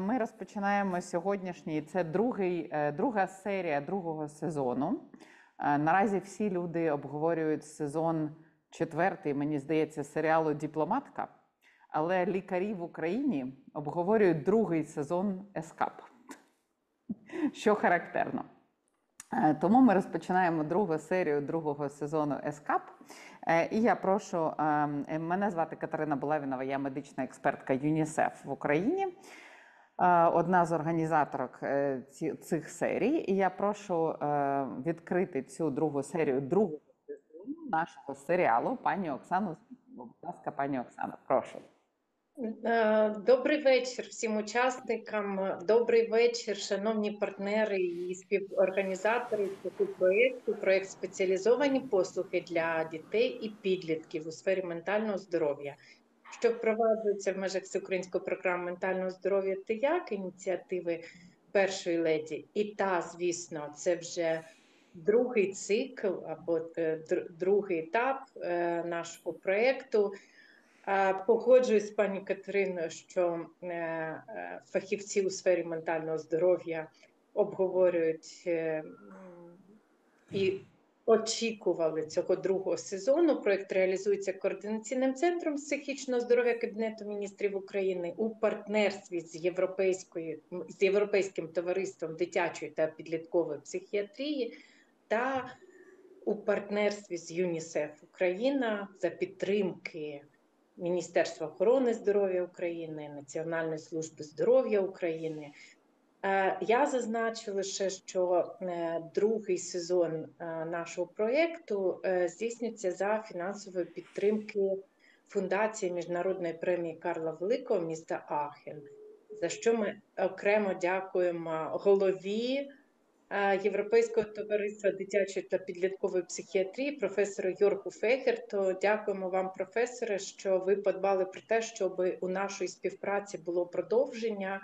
ми розпочинаємо сьогоднішній, це друга серія другого сезону. Наразі всі люди обговорюють сезон 4, мені здається, серіалу «Дипломатка», але лікарі в Україні обговорюють другий сезон «ЕСКАП», що характерно. Тому ми розпочинаємо другу серію другого сезону «ЕСКАП». І я прошу, мене звати Катерина Булавінова, я медична експертка ЮНІСЕФ в Україні, одна з організаторок цих серій. І я прошу відкрити цю другу серію другого сезону нашого серіалу пані Оксану. Будь ласка, пані Оксано, прошу. Добрий вечір всім учасникам, добрий вечір, шановні партнери і співорганізатори цього проєкту. Проєкт «Спеціалізовані послуги для дітей і підлітків у сфері ментального здоров'я», що впроваджується в межах Всеукраїнської програми ментального здоров'я «ТИЯК», ініціативи першої леді. І звісно, це вже другий цикл або другий етап нашого проєкту. Погоджуюсь з пані Катериною, що фахівці у сфері ментального здоров'я обговорюють і очікували цього другого сезону. Проєкт реалізується Координаційним центром психічного здоров'я Кабінету міністрів України у партнерстві з Європейським товариством дитячої та підліткової психіатрії та у партнерстві з ЮНІСЕФ Україна за підтримки Міністерства охорони здоров'я України, Національної служби здоров'я України. Я зазначу лише, що другий сезон нашого проєкту здійснюється за фінансової підтримки Фундації Міжнародної премії Карла Великого міста Ахен, за що ми окремо дякуємо голові Європейського товариства дитячої та підліткової психіатрії професору Йоргу Фегерту. Дякуємо вам, професоре, що ви подбали про те, щоб у нашій співпраці було продовження,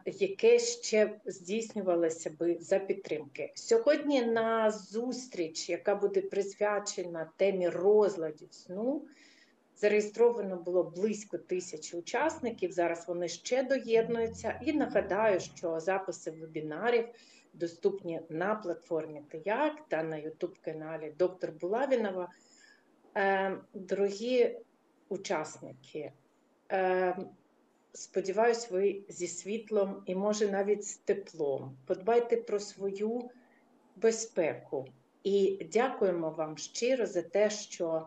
яке ще здійснювалося би за підтримки. Сьогодні на зустріч, яка буде присвячена темі розладів сну, зареєстровано було близько 1000 учасників, зараз вони ще доєднуються. І нагадаю, що записи вебінарів доступні на платформі ТИЯК та на YouTube-каналі доктор Булавінова. Дорогі учасники, сподіваюсь, ви зі світлом і, може, навіть з теплом. Подбайте про свою безпеку. І дякуємо вам щиро за те, що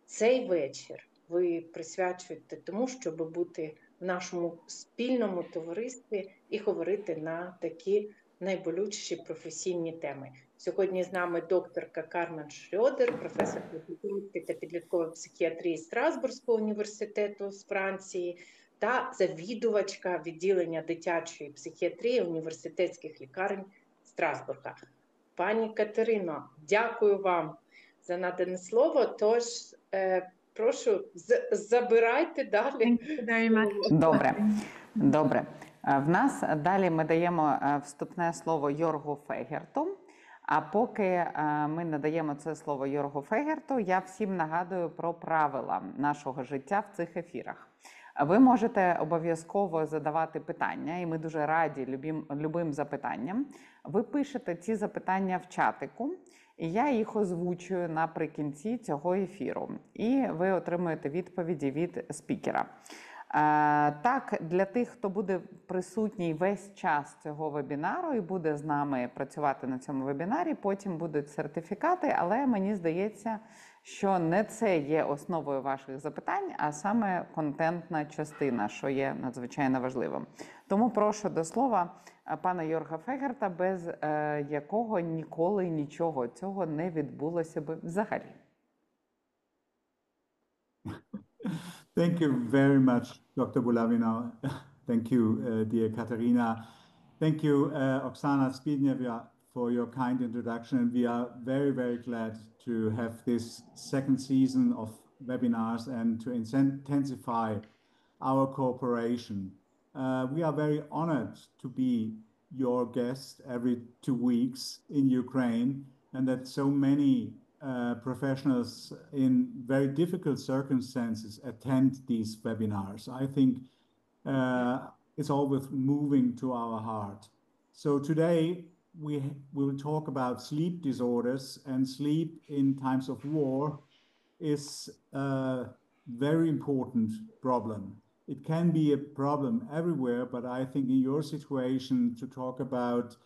цей вечір ви присвячуєте тому, щоб бути в нашому спільному товаристві і говорити на такі найболючіші професійні теми. Сьогодні з нами докторка Кармен Шрьодер, професор дитячої та підліткової психіатрії Страсбурзького університету з Франції та завідувачка відділення дитячої психіатрії університетських лікарень Страсбурга. Пані Катерино, дякую вам за надане слово, тож прошу, забирайте далі. Добре. В нас далі ми даємо вступне слово Йоргу Фегерту. А поки ми надаємо це слово Йоргу Фегерту, я всім нагадую про правила нашого життя в цих ефірах. Ви можете обов'язково задавати питання, і ми дуже раді любим запитанням. Ви пишете ці запитання в чатику, і я їх озвучую наприкінці цього ефіру. І ви отримуєте відповіді від спікера. Так, для тих, хто буде присутній весь час цього вебінару і буде з нами працювати на цьому вебінарі, потім будуть сертифікати, але мені здається, що не це є основою ваших запитань, а саме контентна частина, що є надзвичайно важливим. Тому прошу до слова пана Йорга Фегерта, без якого ніколи нічого цього не відбулося би взагалі. Thank you very much, Dr. Bulavinov. Thank you, dear Katerina. Thank you, Oksana Spidneva, for your kind introduction. And we are very, very glad to have this second season of webinars and to intensify our cooperation. We are very honored to be your guest every 2 weeks in Ukraine, and that so many professionals in very difficult circumstances attend these webinars. I think is always moving to our heart. So today we will talk about sleep disorders, and sleep in times of war is a very important problem. It can be a problem everywhere, but I think in your situation, to talk about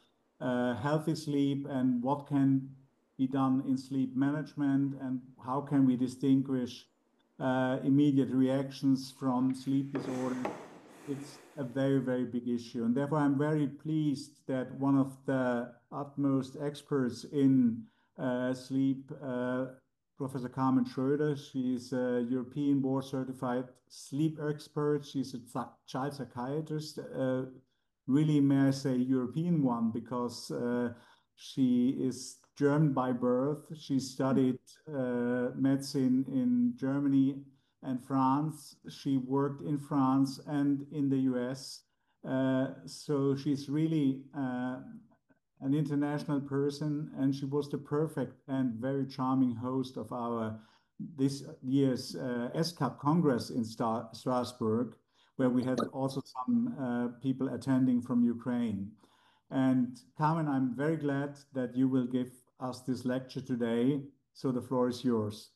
healthy sleep and what can be done in sleep management and how can we distinguish immediate reactions from sleep disorders, it's a very, very big issue. And therefore, I'm very pleased that one of the utmost experts in sleep, Professor Carmen Schroeder, she's a European board certified sleep expert. She's a child psychiatrist, really, may I say, European one, because she is German by birth. She studied medicine in Germany and France. She worked in France and in the US. So she's really an international person, and she was the perfect and very charming host of our this year's ESCAP Congress in Strasbourg, where we had also some people attending from Ukraine. And Carmen, I'm very glad that you will give us this lecture today. So the floor is yours.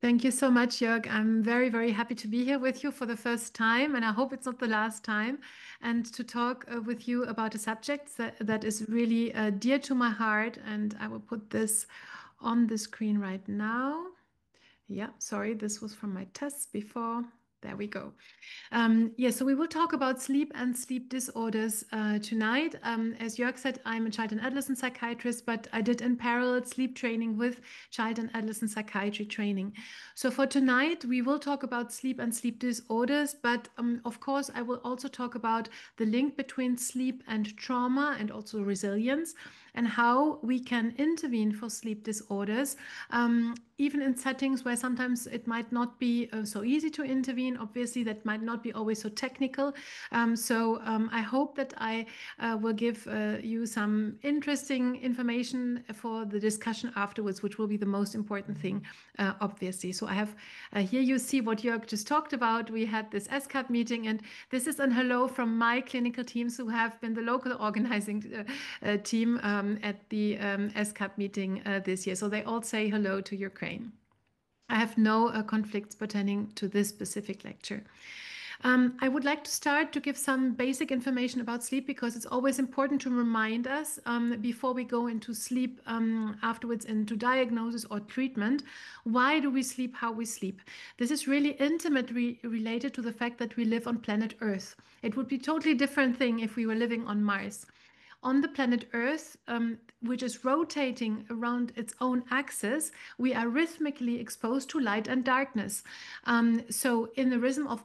Thank you so much, Jörg. I'm very, very happy to be here with you for the first time, and I hope it's not the last time, and to talk with you about a subject that is really dear to my heart. And I will put this on the screen right now. Yeah, sorry, this was from my tests before. There we go. So we will talk about sleep and sleep disorders tonight. As Jörg said, I'm a child and adolescent psychiatrist, but I did in parallel sleep training with child and adolescent psychiatry training. So for tonight, we will talk about sleep and sleep disorders, but of course, I will also talk about the link between sleep and trauma and also resilience, and how we can intervene for sleep disorders, even in settings where sometimes it might not be so easy to intervene. Obviously, that might not be always so technical. I hope that I will give you some interesting information for the discussion afterwards, which will be the most important thing, obviously. So I have here you see what Jörg just talked about. We had this ESCAP meeting, and this is a hello from my clinical teams who have been the local organizing team at the ESCAP meeting this year. So they all say hello to Ukraine. I have no conflicts pertaining to this specific lecture. I would like to start to give some basic information about sleep, because it's always important to remind us before we go into sleep afterwards into diagnosis or treatment. Why do we sleep? How we sleep? This is really intimately related to the fact that we live on planet Earth. It would be a totally different thing if we were living on Mars. On the planet Earth, which is rotating around its own axis, we are rhythmically exposed to light and darkness. So in the rhythm of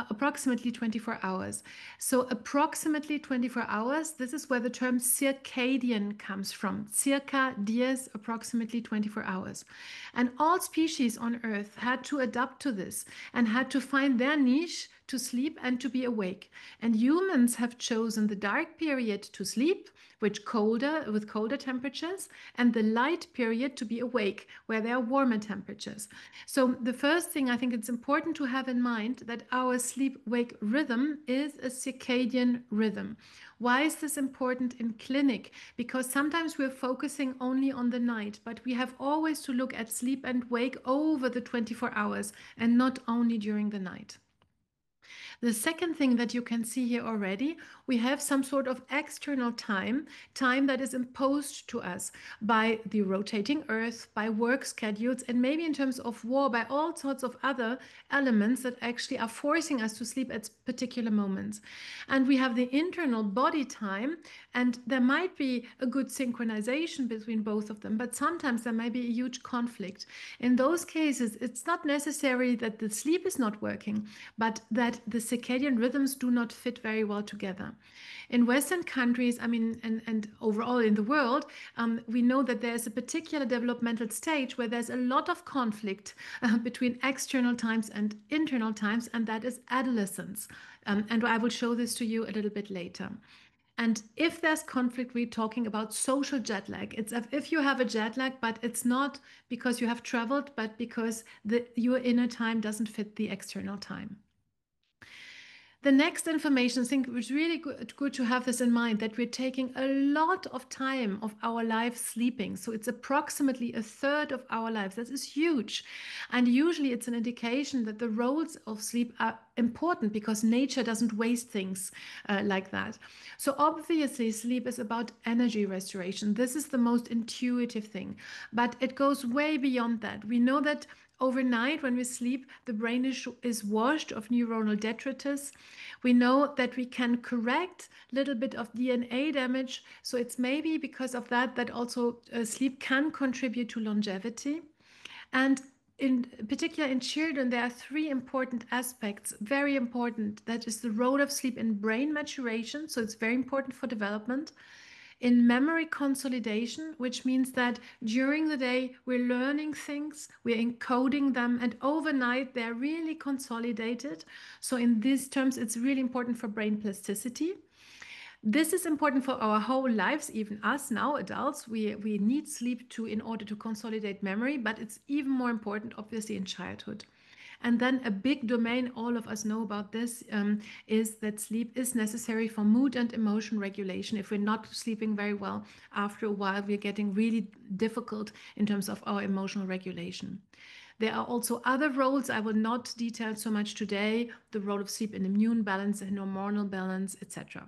approximately 24 hours. So approximately 24 hours, this is where the term circadian comes from. Circa dies, approximately 24 hours. And all species on Earth had to adapt to this and had to find their niche to sleep and to be awake. And humans have chosen the dark period to sleep, with colder temperatures, and the light period to be awake, where there are warmer temperatures. So the first thing I think it's important to have in mind that our sleep-wake rhythm is a circadian rhythm. Why is this important in clinic? Because sometimes we're focusing only on the night, but we have always to look at sleep and wake over the 24 hours and not only during the night. The second thing that you can see here already, we have some sort of external time that is imposed to us by the rotating Earth, by work schedules, and maybe in terms of war, by all sorts of other elements that actually are forcing us to sleep at particular moments. And we have the internal body time, and there might be a good synchronization between both of them, but sometimes there may be a huge conflict. In those cases, it's not necessary that the sleep is not working, but that the circadian rhythms do not fit very well together. In Western countries, and overall in the world, we know that there's a particular developmental stage where there's a lot of conflict between external times and internal times, and that is adolescence. And I will show this to you a little bit later. And if there's conflict, we're talking about social jet lag. It's as if you have a jet lag, but it's not because you have traveled, but because your inner time doesn't fit the external time. The next information, I think it was really good to have this in mind, that we're taking a lot of time of our life sleeping. So it's approximately a third of our lives. That is huge. And usually it's an indication that the roles of sleep are important because nature doesn't waste things like that. So obviously sleep is about energy restoration. This is the most intuitive thing, but it goes way beyond that. We know that overnight, when we sleep, the brain is washed of neuronal detritus. We know that we can correct a little bit of DNA damage. So it's maybe because of that that also sleep can contribute to longevity. And in particular in children, there are three important aspects, very important. That is the role of sleep in brain maturation. So it's very important for development. In memory consolidation, which means that during the day we're learning things, we're encoding them, and overnight they're really consolidated. So in these terms, it's really important for brain plasticity. This is important for our whole lives, even us now, adults. We need sleep in order to consolidate memory, but it's even more important, obviously, in childhood. And then a big domain, all of us know about this, is that sleep is necessary for mood and emotion regulation. If we're not sleeping very well, after a while, we're getting really difficult in terms of our emotional regulation. There are also other roles I will not detail so much today, the role of sleep in immune balance and hormonal balance, etc.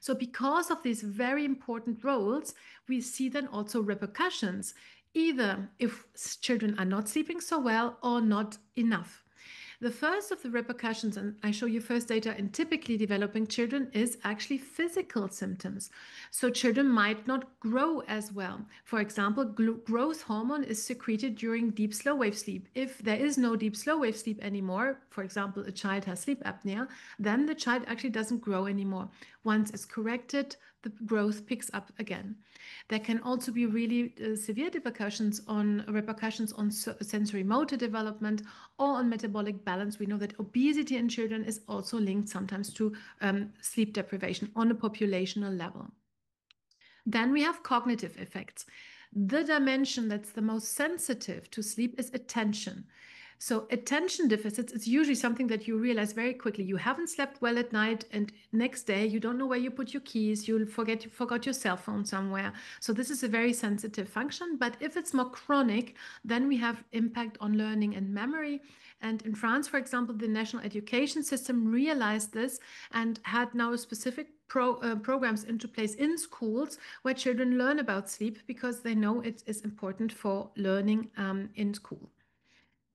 So because of these very important roles, we see then also repercussions, either if children are not sleeping so well or not enough. The first of the repercussions, and I show you first data in typically developing children, is actually physical symptoms. So children might not grow as well. For example, growth hormone is secreted during deep slow wave sleep. If there is no deep slow wave sleep anymore, for example, a child has sleep apnea, then the child actually doesn't grow anymore. Once it's corrected, the growth picks up again. There can also be really severe repercussions on sensory motor development or on metabolic balance. We know that obesity in children is also linked sometimes to sleep deprivation on a populational level. Then we have cognitive effects. The dimension that's the most sensitive to sleep is attention. So attention deficits is usually something that you realize very quickly. You haven't slept well at night, and next day you don't know where you put your keys. You forgot your cell phone somewhere. So this is a very sensitive function. But if it's more chronic, then we have impact on learning and memory. And in France, for example, the national education system realized this and had now specific programs into place in schools where children learn about sleep because they know it is important for learning in school.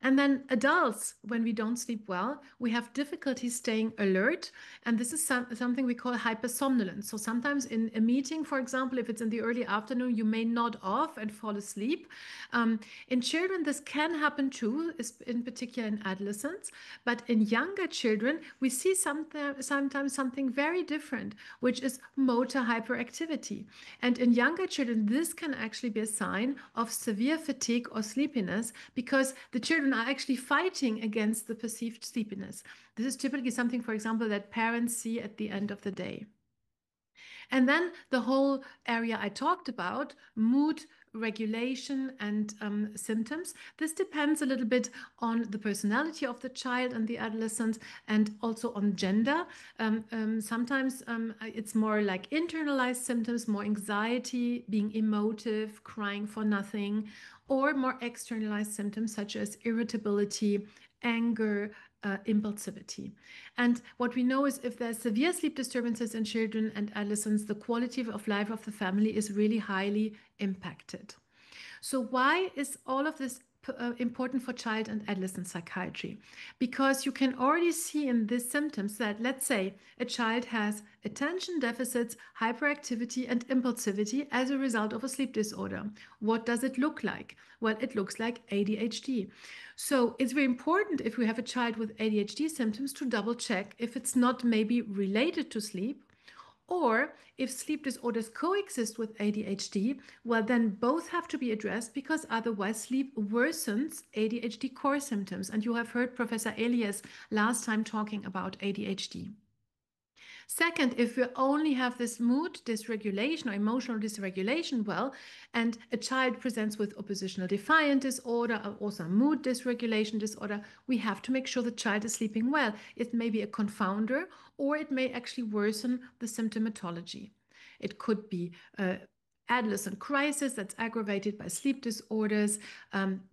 And then adults, when we don't sleep well, we have difficulty staying alert. And this is something we call hypersomnolence. So sometimes in a meeting, for example, if it's in the early afternoon, you may nod off and fall asleep. In children, this can happen too, in particular in adolescents. But in younger children, we see sometimes something very different, which is motor hyperactivity. And in younger children, this can actually be a sign of severe fatigue or sleepiness because the children are actually fighting against the perceived sleepiness. This is typically something, for example, that parents see at the end of the day. And then the whole area I talked about, mood regulation and symptoms. This depends a little bit on the personality of the child and the adolescent and also on gender. Sometimes it's more like internalized symptoms, more anxiety, being emotive, crying for nothing, or more externalized symptoms such as irritability, anger, impulsivity. And what we know is if there's severe sleep disturbances in children and adolescents, the quality of life of the family is really highly impacted. So why is all of this important for child and adolescent psychiatry? Because you can already see in these symptoms that, let's say, a child has attention deficits, hyperactivity, and impulsivity as a result of a sleep disorder. What does it look like? Well, it looks like ADHD. So it's very important if we have a child with ADHD symptoms to double check if it's not maybe related to sleep, or if sleep disorders coexist with ADHD, well, then both have to be addressed because otherwise sleep worsens ADHD core symptoms. And you have heard Professor Elias last time talking about ADHD. Second, if we only have this mood dysregulation or emotional dysregulation, well, and a child presents with oppositional defiant disorder or also mood dysregulation disorder, we have to make sure the child is sleeping well. It may be a confounder, or it may actually worsen the symptomatology. It could be adolescent crisis that's aggravated by sleep disorders,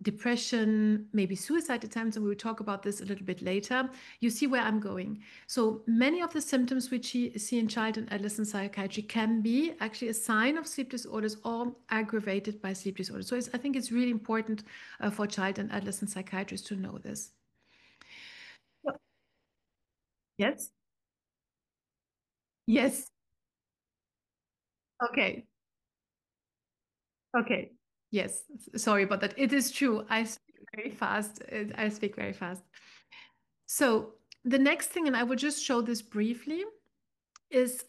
depression, maybe suicide attempts, and we will talk about this a little bit later. You see where I'm going. So many of the symptoms which we see in child and adolescent psychiatry can be actually a sign of sleep disorders or aggravated by sleep disorders. So I think it's really important for child and adolescent psychiatrists to know this. Yes? Yes. Okay. Okay. Yes. Sorry about that. It is true. I speak very fast. I speak very fast. So the next thing, and I will just show this briefly, is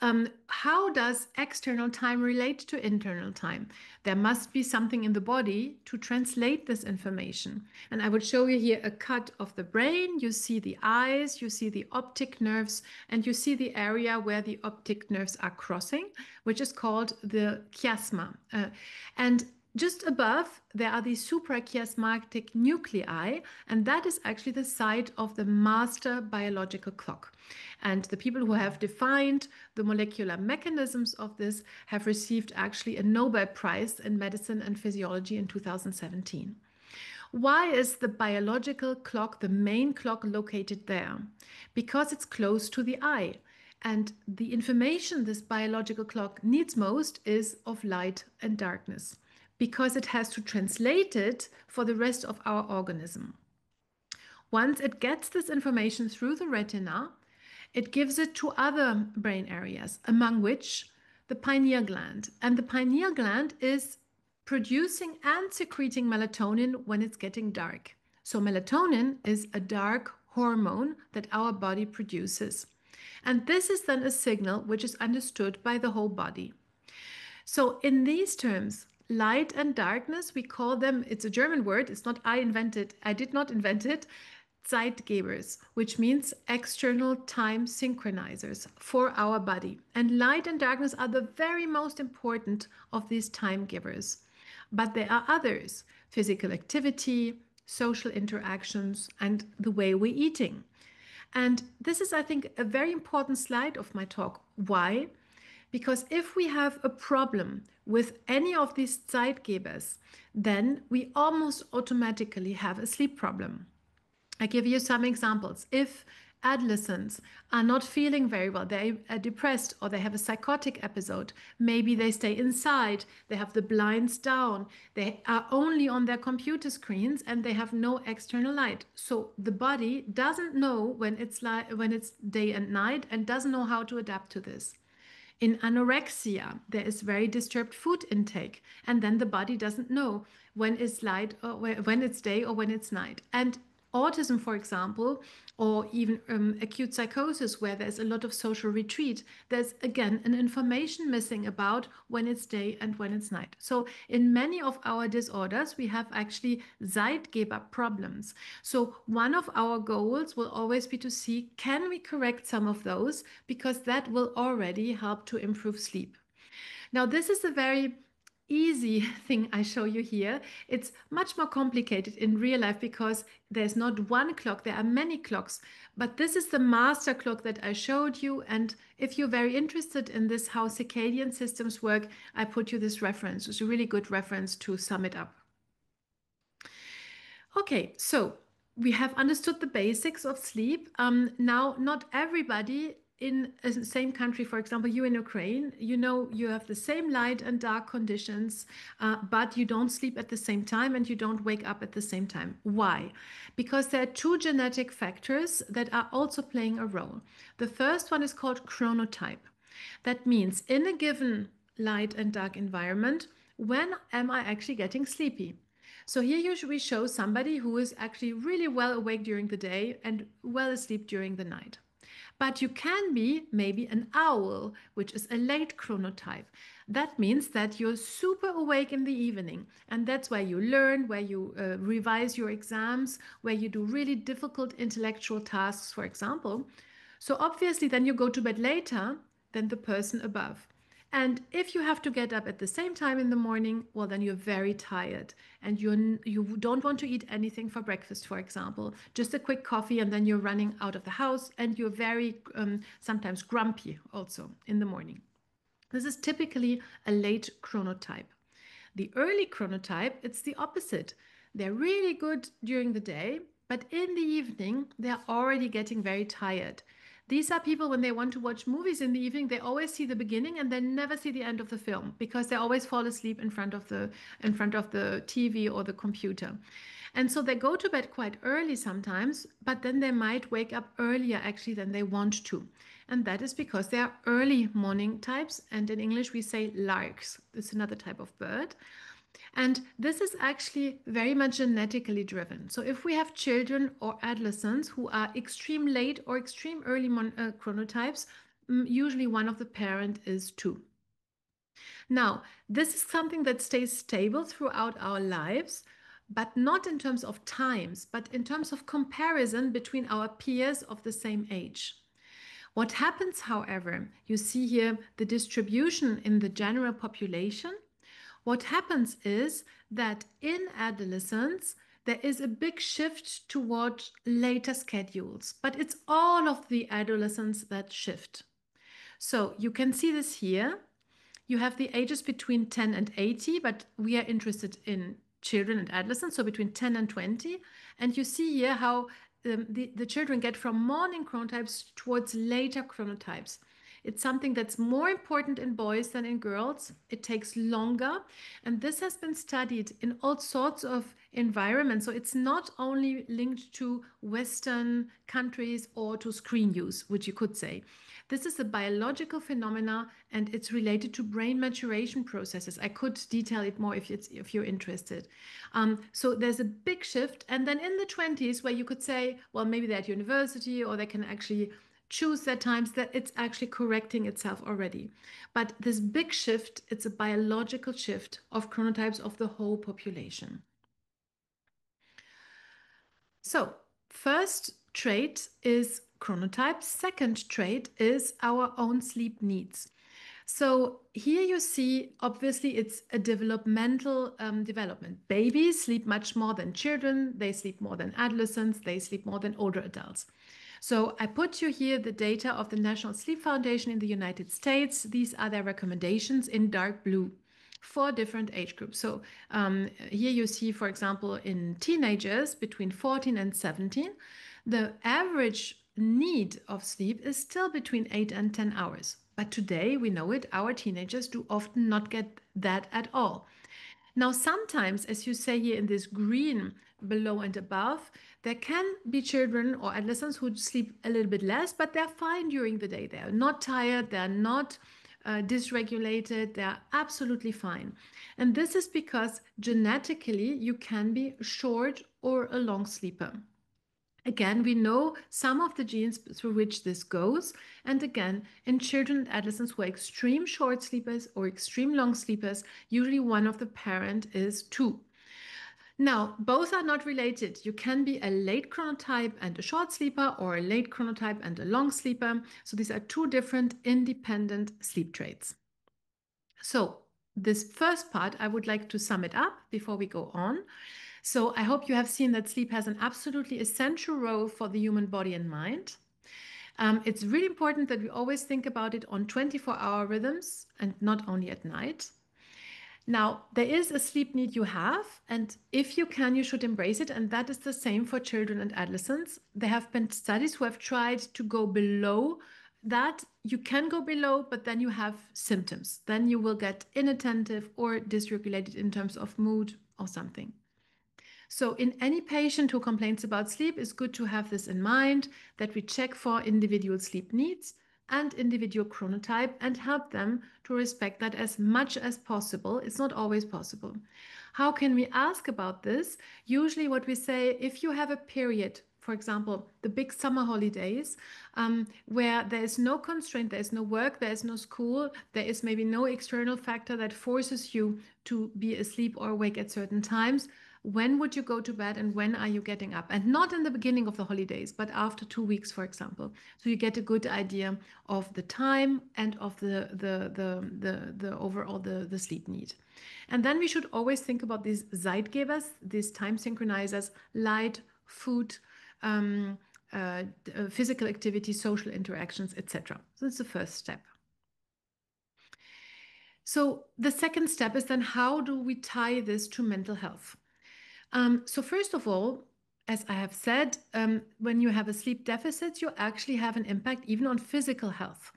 how does external time relate to internal time? There must be something in the body to translate this information. And I will show you here a cut of the brain. You see the eyes, you see the optic nerves, and you see the area where the optic nerves are crossing, which is called the chiasma. And just above, there are these suprachiasmatic nuclei, and that is actually the site of the master biological clock. And the people who have defined the molecular mechanisms of this have received actually a Nobel Prize in Medicine and Physiology in 2017. Why is the biological clock, the main clock, located there? Because it's close to the eye. And the information this biological clock needs most is of light and darkness, because it has to translate it for the rest of our organism. Once it gets this information through the retina, it gives it to other brain areas, among which the pineal gland. And the pineal gland is producing and secreting melatonin when it's getting dark. So melatonin is a dark hormone that our body produces. And this is then a signal which is understood by the whole body. So in these terms, light and darkness, we call them, it's a German word, it's not I did not invent it, Zeitgebers, which means external time synchronizers for our body. And light and darkness are the very most important of these time givers. But there are others: physical activity, social interactions, and the way we're eating. And this is, I think, a very important slide of my talk. Why? Because if we have a problem with any of these Zeitgebers, then we almost automatically have a sleep problem. I give you some examples. If adolescents are not feeling very well, they are depressed, or they have a psychotic episode, maybe they stay inside, they have the blinds down, they are only on their computer screens, and they have no external light. So the body doesn't know when it's day and night, and doesn't know how to adapt to this. In anorexia, there is very disturbed food intake, and then the body doesn't know when it's light or when it's day or when it's night. And autism, for example, or even acute psychosis, where there's a lot of social retreat, there's again an information missing about when it's day and when it's night. So in many of our disorders, we have actually Zeitgeber problems. So one of our goals will always be to see, can we correct some of those, because that will already help to improve sleep. Now, this is a very easy thing I show you here. It's much more complicated in real life, because there's not one clock, there are many clocks. But this is the master clock that I showed you. And if you're very interested in this, how circadian systems work, I put you this reference. It's a really good reference to sum it up. Okay, so we have understood the basics of sleep. Now, not everybody in the same country, for example, you in Ukraine, you know, you have the same light and dark conditions, but you don't sleep at the same time and you don't wake up at the same time. Why? Because there are two genetic factors that are also playing a role. The first one is called chronotype. That means in a given light and dark environment, when am I actually getting sleepy? So here we show somebody who is actually really well awake during the day and well asleep during the night. But you can be maybe an owl, which is a late chronotype. That means that you're super awake in the evening, and that's where you learn, where you revise your exams, where you do really difficult intellectual tasks, for example. So obviously then you go to bed later than the person above. And if you have to get up at the same time in the morning, well, then you're very tired and you don't want to eat anything for breakfast, for example, just a quick coffee, and then you're running out of the house and you're very sometimes grumpy also in the morning. This is typically a late chronotype. The early chronotype, it's the opposite. They're really good during the day, but in the evening, they're already getting very tired. These are people, when they want to watch movies in the evening, they always see the beginning and they never see the end of the film because they always fall asleep in front of the TV or the computer. And so they go to bed quite early sometimes, but then they might wake up earlier actually than they want to. And that is because they are early morning types. And in English, we say larks. It's another type of bird. And this is actually very much genetically driven. So if we have children or adolescents who are extreme late or extreme early chronotypes, usually one of the parent is too. Now, this is something that stays stable throughout our lives, but not in terms of times, but in terms of comparison between our peers of the same age. What happens, however, you see here the distribution in the general population. What happens is that in adolescence, there is a big shift toward later schedules, but it's all of the adolescents that shift. So you can see this here. You have the ages between 10 and 80, but we are interested in children and adolescents, so between 10 and 20. And you see here how the children get from morning chronotypes towards later chronotypes. It's something that's more important in boys than in girls. It takes longer. And this has been studied in all sorts of environments. So it's not only linked to Western countries or to screen use, which you could say. This is a biological phenomena and it's related to brain maturation processes. I could detail it more if you're interested. So there's a big shift. And then in the 20s, where you could say, well, maybe they're at university or they can actually choose their times, that it's actually correcting itself already. But this big shift, it's a biological shift of chronotypes of the whole population. So first trait is chronotype. Second trait is our own sleep needs. So here you see, obviously, it's a developmental development. Babies sleep much more than children. They sleep more than adolescents. They sleep more than older adults. So I put you here the data of the National Sleep Foundation in the United States. These are their recommendations in dark blue for different age groups. So here you see, for example, in teenagers between 14 and 17, the average need of sleep is still between 8 and 10 hours. But today, we know it, our teenagers do often not get that at all. Now, sometimes, as you say here in this green below and above, there can be children or adolescents who sleep a little bit less, but they're fine during the day. They're not tired, they're not dysregulated, they're absolutely fine. And this is because genetically you can be a short or a long sleeper. Again, we know some of the genes through which this goes. And again, in children and adolescents who are extreme short sleepers or extreme long sleepers, usually one of the parent is too. Now, both are not related. You can be a late chronotype and a short sleeper, or a late chronotype and a long sleeper. So these are two different independent sleep traits. So this first part, I would like to sum it up before we go on. So I hope you have seen that sleep has an absolutely essential role for the human body and mind. It's really important that we always think about it on 24-hour rhythms and not only at night. Now, there is a sleep need you have, and if you can, you should embrace it. And that is the same for children and adolescents. There have been studies who have tried to go below that. You can go below, but then you have symptoms. Then you will get inattentive or dysregulated in terms of mood or something. So in any patient who complains about sleep, it's good to have this in mind, that we check for individual sleep needs and individual chronotype and help them to respect that as much as possible. It's not always possible. How can we ask about this? Usually what we say, if you have a period, for example, the big summer holidays, where there is no constraint, there is no work, there is no school, there is maybe no external factor that forces you to be asleep or awake at certain times, when would you go to bed and when are you getting up? And not in the beginning of the holidays, but after 2 weeks, for example. So you get a good idea of the time and of the overall the sleep need. And then we should always think about these Zeitgebers, these time synchronizers, light, food, physical activity, social interactions, etc. So that's the first step. So the second step is then how do we tie this to mental health? So first of all, as I have said, when you have a sleep deficit, you actually have an impact even on physical health.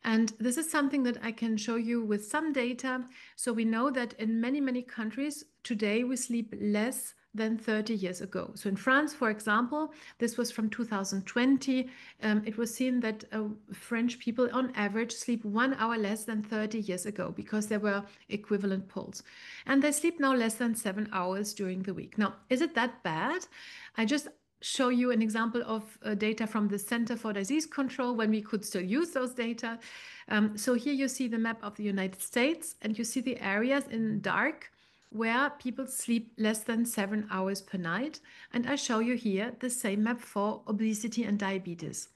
And this is something that I can show you with some data. So we know that in many, many countries today, we sleep less than 30 years ago. So in France, for example, this was from 2020. It was seen that French people on average sleep 1 hour less than 30 years ago because there were equivalent polls. And they sleep now less than 7 hours during the week. Now, is it that bad? I just show you an example of data from the Center for Disease Control when we could still use those data. So here you see the map of the United States, and you see the areas in dark where people sleep less than 7 hours per night. And I show you here the same map for obesity and diabetes.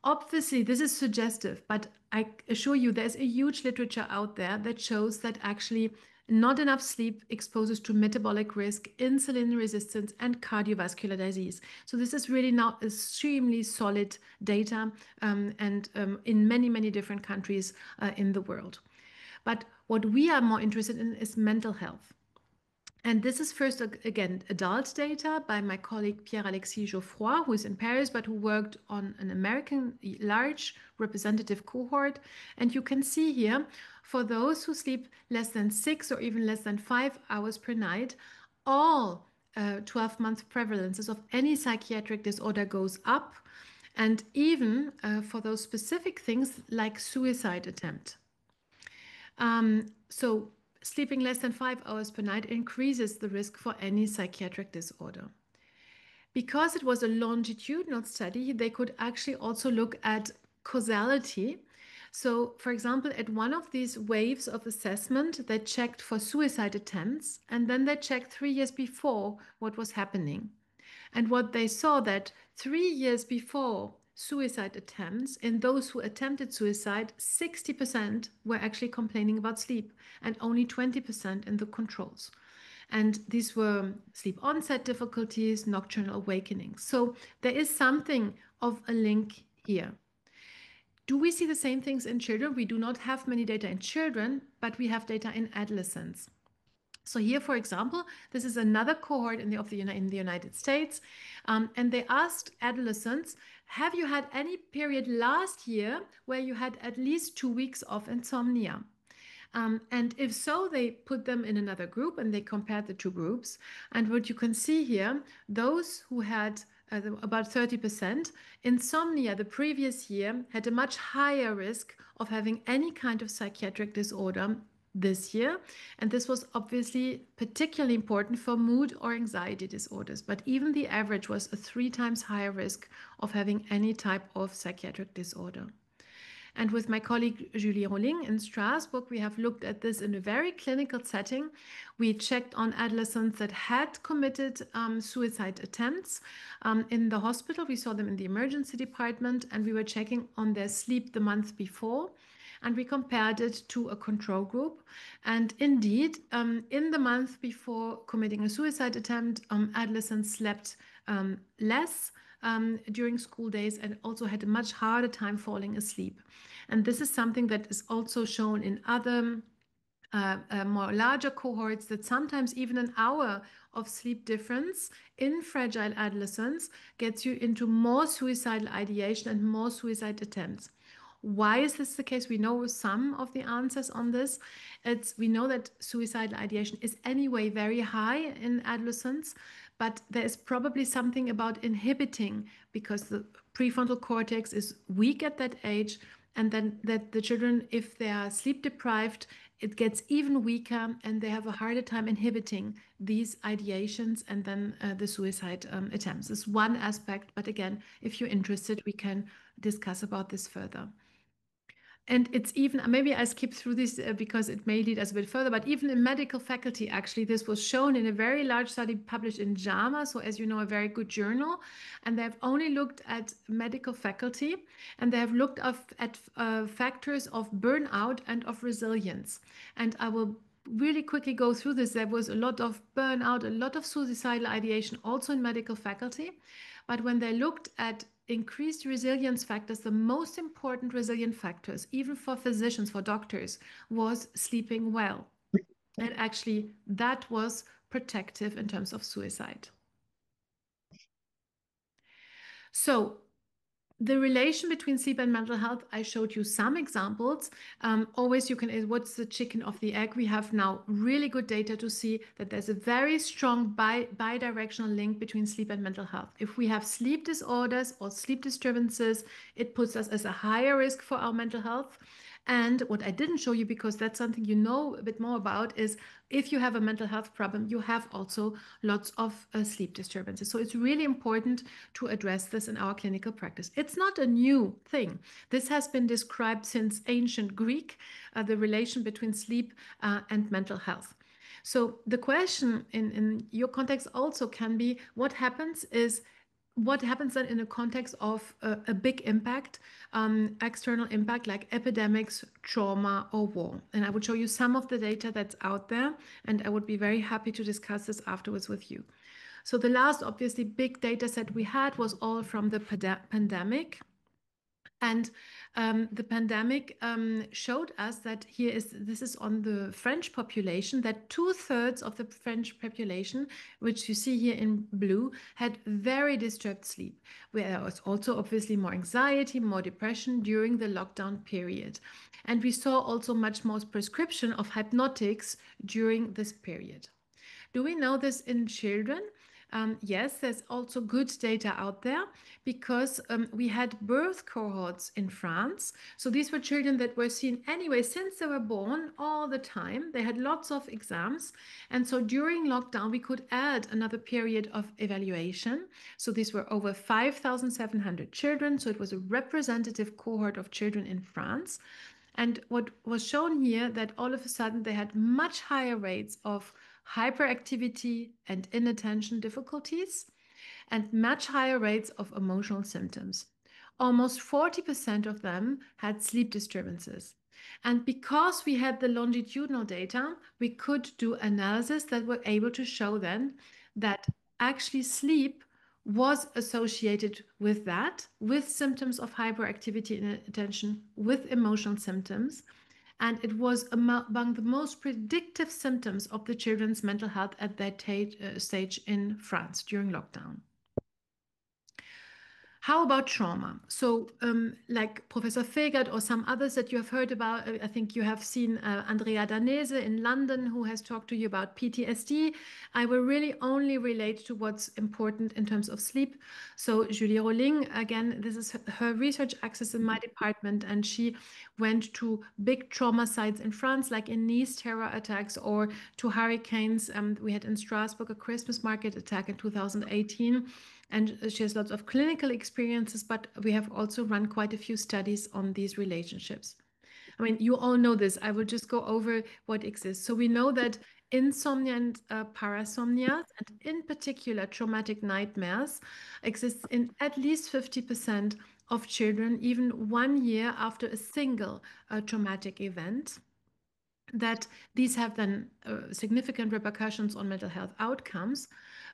Obviously, this is suggestive, but I assure you there's a huge literature out there that shows that actually not enough sleep exposes to metabolic risk, insulin resistance, and cardiovascular disease. So this is really now extremely solid data and in many, many different countries in the world. But what we are more interested in is mental health. And this is first, again, adult data by my colleague Pierre-Alexis Geoffroy, who is in Paris, but who worked on an American large representative cohort. And you can see here, for those who sleep less than 6 or even less than 5 hours per night, all 12-month prevalences of any psychiatric disorder goes up. And even for those specific things like suicide attempt. So sleeping less than 5 hours per night increases the risk for any psychiatric disorder. Because it was a longitudinal study, they could actually also look at causality. So, for example, at one of these waves of assessment, they checked for suicide attempts, and then they checked 3 years before what was happening. And what they saw that 3 years before suicide attempts, in those who attempted suicide, 60% were actually complaining about sleep and only 20% in the controls. And these were sleep onset difficulties, nocturnal awakenings. So there is something of a link here. Do we see the same things in children? We do not have many data in children, but we have data in adolescents. So here, for example, this is another cohort in the United States, and they asked adolescents, have you had any period last year where you had at least 2 weeks of insomnia? And if so, they put them in another group and they compared the two groups. And what you can see here, those who had about 30% insomnia the previous year had a much higher risk of having any kind of psychiatric disorder this year. And this was obviously particularly important for mood or anxiety disorders. But even the average was a 3 times higher risk of having any type of psychiatric disorder. And with my colleague Julie Rolling in Strasbourg, we have looked at this in a very clinical setting. We checked on adolescents that had committed suicide attempts in the hospital. We saw them in the emergency department, and we were checking on their sleep the month before. And we compared it to a control group. And indeed, in the month before committing a suicide attempt, adolescents slept less during school days and also had a much harder time falling asleep. And this is something that is also shown in other more larger cohorts, that sometimes even an hour of sleep difference in fragile adolescents gets you into more suicidal ideation and more suicide attempts. Why is this the case? We know some of the answers on this. We know that suicidal ideation is anyway very high in adolescents, but there is probably something about inhibiting, because the prefrontal cortex is weak at that age, and then that the children, if they are sleep deprived, it gets even weaker and they have a harder time inhibiting these ideations and then the suicide attempts. This is one aspect, but again, if you're interested, we can discuss about this further. And it's even, maybe I skip through this because it may lead us a bit further, but even in medical faculty, actually, this was shown in a very large study published in JAMA. So as you know, a very good journal. And they've only looked at medical faculty, and they have looked at factors of burnout and of resilience. And I will really quickly go through this. There was a lot of burnout, a lot of suicidal ideation also in medical faculty. But when they looked at increased resilience factors, the most important resilient factors, even for physicians, for doctors, was sleeping well. And actually, that was protective in terms of suicide. So the relation between sleep and mental health, I showed you some examples. Always you can, what's the chicken of the egg? We have now really good data to see that there's a very strong bidirectional link between sleep and mental health. If we have sleep disorders or sleep disturbances, it puts us as a higher risk for our mental health. And what I didn't show you, because that's something you know a bit more about, is if you have a mental health problem, you have also lots of sleep disturbances. So it's really important to address this in our clinical practice. It's not a new thing. This has been described since ancient Greek, the relation between sleep and mental health. So the question in your context also can be, what happens then in a context of a big impact, external impact like epidemics, trauma, or war? And I would show you some of the data that's out there, and I would be very happy to discuss this afterwards with you. So the last, obviously, big data set we had was all from the pandemic. And the pandemic showed us that this is on the French population, that 2/3 of the French population, which you see here in blue, had very disturbed sleep. There was also obviously more anxiety, more depression during the lockdown period. And we saw also much more prescription of hypnotics during this period. Do we know this in children? Yes, there's also good data out there, because we had birth cohorts in France. So these were children that were seen anyway since they were born all the time. They had lots of exams. And so during lockdown, we could add another period of evaluation. So these were over 5,700 children. So it was a representative cohort of children in France. And what was shown here, that all of a sudden they had much higher rates of hyperactivity and inattention difficulties, and much higher rates of emotional symptoms. Almost 40% of them had sleep disturbances. And because we had the longitudinal data, we could do analysis that were able to show then that actually sleep was associated with that, with symptoms of hyperactivity and attention, with emotional symptoms. And it was among the most predictive symptoms of the children's mental health at that stage in France during lockdown. How about trauma? So like Professor Fegert or some others that you have heard about, I think you have seen Andrea Danese in London, who has talked to you about PTSD. I will really only relate to what's important in terms of sleep. So Julie Rolling, again, this is her research axis in my department, and she went to big trauma sites in France, like in Nice terror attacks, or to hurricanes. We had in Strasbourg a Christmas market attack in 2018. And she has lots of clinical experiences, but we have also run quite a few studies on these relationships. I mean, you all know this. I will just go over what exists. So we know that insomnia and parasomnia, and in particular traumatic nightmares, exists in at least 50% of children, even 1 year after a single traumatic event. That these have then significant repercussions on mental health outcomes.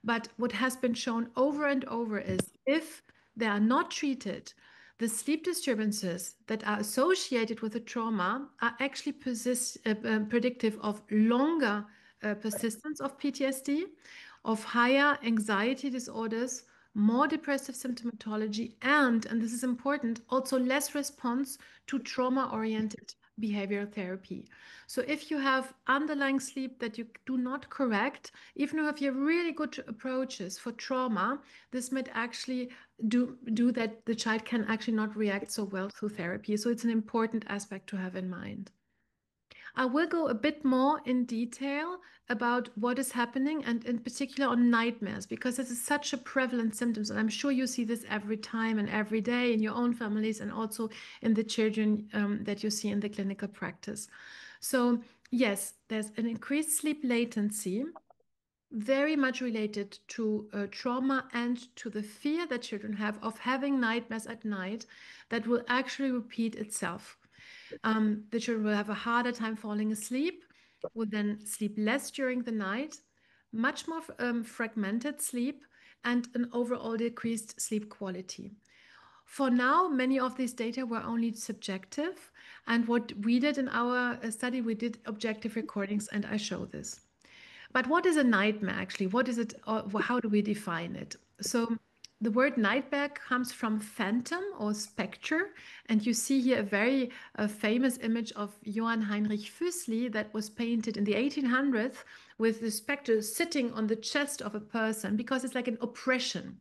But what has been shown over and over is, if they are not treated, the sleep disturbances that are associated with the trauma are actually predictive of longer persistence of PTSD, of higher anxiety disorders, more depressive symptomatology, and this is important, also less response to trauma-oriented behavioral therapy. So if you have underlying sleep that you do not correct, even if you have really good approaches for trauma, this might actually do that the child can actually not react so well to therapy. So it's an important aspect to have in mind. I will go a bit more in detail about what is happening and in particular on nightmares, because this is such a prevalent symptom. And I'm sure you see this every time and every day in your own families and also in the children that you see in the clinical practice. So yes, there's an increased sleep latency, very much related to trauma and to the fear that children have of having nightmares at night that will actually repeat itself. The children will have a harder time falling asleep, will then sleep less during the night, much more fragmented sleep, and an overall decreased sleep quality. For now, many of these data were only subjective, and what we did in our study, we did objective recordings, and I show this. But what is a nightmare actually? What is it? Or how do we define it? So the word nightmare comes from phantom or spectre. And you see here a very famous image of Johann Heinrich Füssli that was painted in the 1800s with the spectre sitting on the chest of a person because it's like an oppression.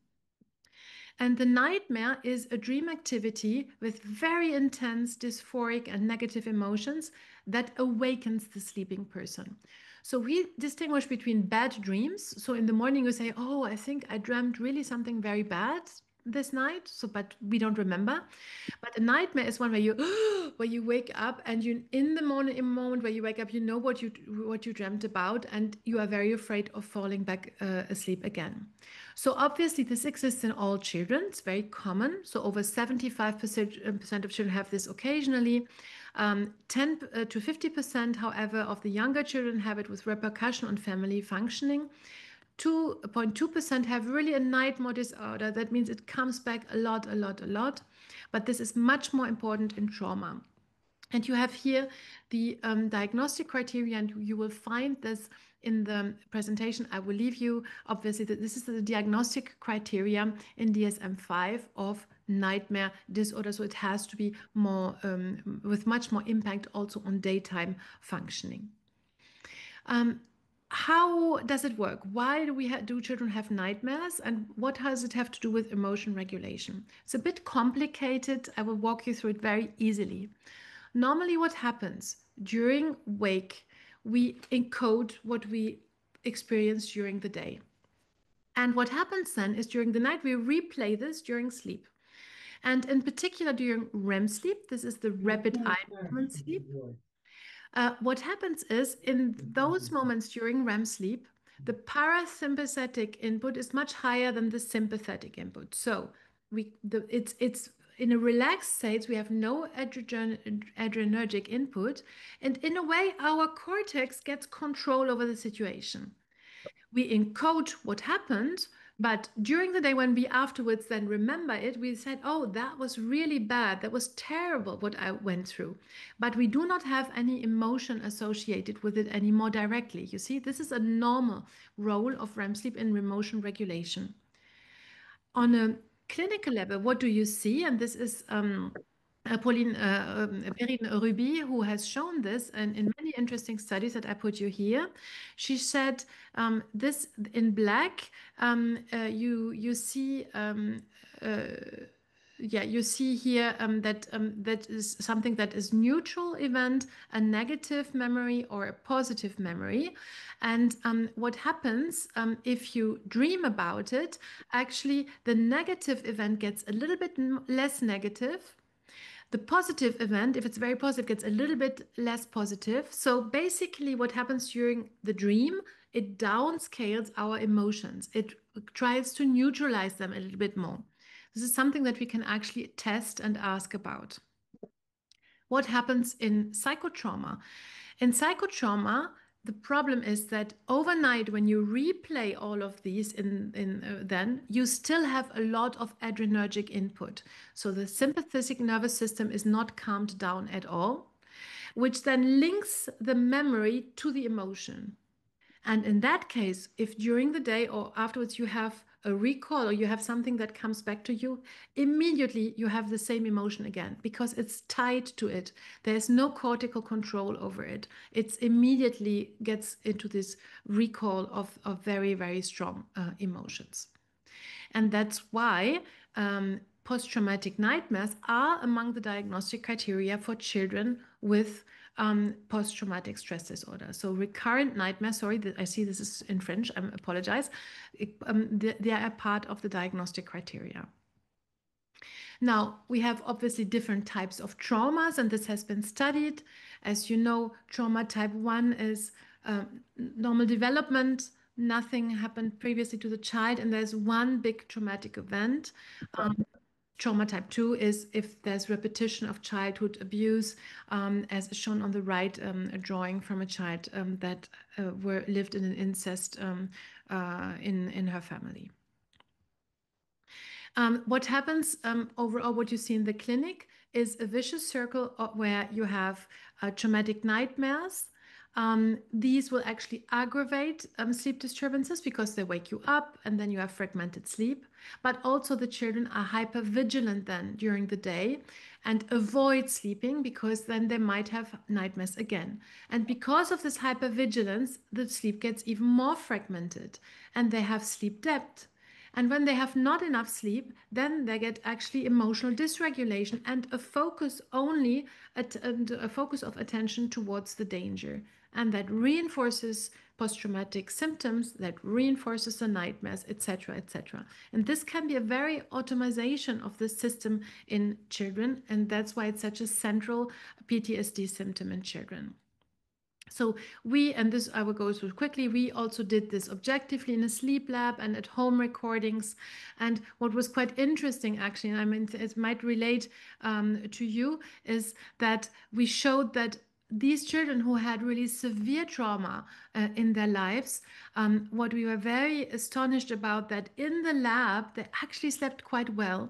And the nightmare is a dream activity with very intense dysphoric and negative emotions that awakens the sleeping person. So we distinguish between bad dreams. So in the morning you say, oh, I think I dreamt really something very bad this night. So, but we don't remember. But a nightmare is one where you where you wake up and you in the moment where you wake up, you know what you dreamt about, and you are very afraid of falling back asleep again. So obviously this exists in all children. It's very common. So over 75% of children have this occasionally. 10 to 50%, however, of the younger children have it with repercussion on family functioning. 2.2% have really a nightmare disorder. That means it comes back a lot. But this is much more important in trauma. And you have here the diagnostic criteria, and you will find this in the presentation. I will leave you, obviously, that this is the diagnostic criteria in DSM-5 of nightmare disorder. So it has to be more, with much more impact also on daytime functioning. How does it work? Why do children have nightmares, and what does it have to do with emotion regulation? It's a bit complicated. I will walk you through it very easily. Normally what happens during wake, we encode what we experience during the day. And what happens then is during the night, we replay this during sleep. And in particular during REM sleep, this is the rapid eye movement sleep. What happens is in those moments during REM sleep, the parasympathetic input is much higher than the sympathetic input. So it's in a relaxed state, we have no adrenergic input, and in a way, our cortex gets control over the situation. We encode what happened, but during the day when we afterwards then remember it, we said, oh, that was really bad. That was terrible what I went through. But we do not have any emotion associated with it anymore directly. You see, this is a normal role of REM sleep in emotion regulation. On a clinical level, what do you see? And this is Perrine Ruby, who has shown this and in many interesting studies that I put you here. She said this in black, you see you see here that is something that is neutral event, a negative memory or a positive memory. And what happens if you dream about it, actually the negative event gets a little bit less negative. The positive event, if it's very positive, gets a little bit less positive. So basically what happens during the dream, it downscales our emotions. It tries to neutralize them a little bit more. This is something that we can actually test and ask about. What happens in psychotrauma? In psychotrauma, the problem is that overnight, when you replay all of these, then you still have a lot of adrenergic input. So the sympathetic nervous system is not calmed down at all, which then links the memory to the emotion. And in that case, if during the day or afterwards you have a recall or you have something that comes back to you, immediately you have the same emotion again because it's tied to it. There's no cortical control over it. It immediately gets into this recall of very, very strong emotions. And that's why post-traumatic nightmares are among the diagnostic criteria for children with post-traumatic stress disorder. So recurrent nightmares, sorry, I see this is in French, I apologize. They are part of the diagnostic criteria. Now, we have obviously different types of traumas, and this has been studied. As you know, trauma type 1 is normal development, nothing happened previously to the child, and there's one big traumatic event. Trauma type 2 is if there's repetition of childhood abuse, as shown on the right, a drawing from a child that lived in an incest in her family. What happens overall, what you see in the clinic is a vicious circle where you have traumatic nightmares. These will actually aggravate sleep disturbances because they wake you up and then you have fragmented sleep. But also the children are hypervigilant then during the day and avoid sleeping because then they might have nightmares again. And because of this hypervigilance, the sleep gets even more fragmented and they have sleep debt. And when they have not enough sleep, then they get actually emotional dysregulation and a focus only and a focus of attention towards the danger. And that reinforces post-traumatic symptoms, that reinforces the nightmares, etc., etc. And this can be a very automation of the system in children, and that's why it's such a central PTSD symptom in children. So and this I will go through quickly, we also did this objectively in a sleep lab and at home recordings. And what was quite interesting, actually, and I mean, it might relate to you, is that we showed that these children who had really severe trauma in their lives, what we were very astonished about, that in the lab, they actually slept quite well.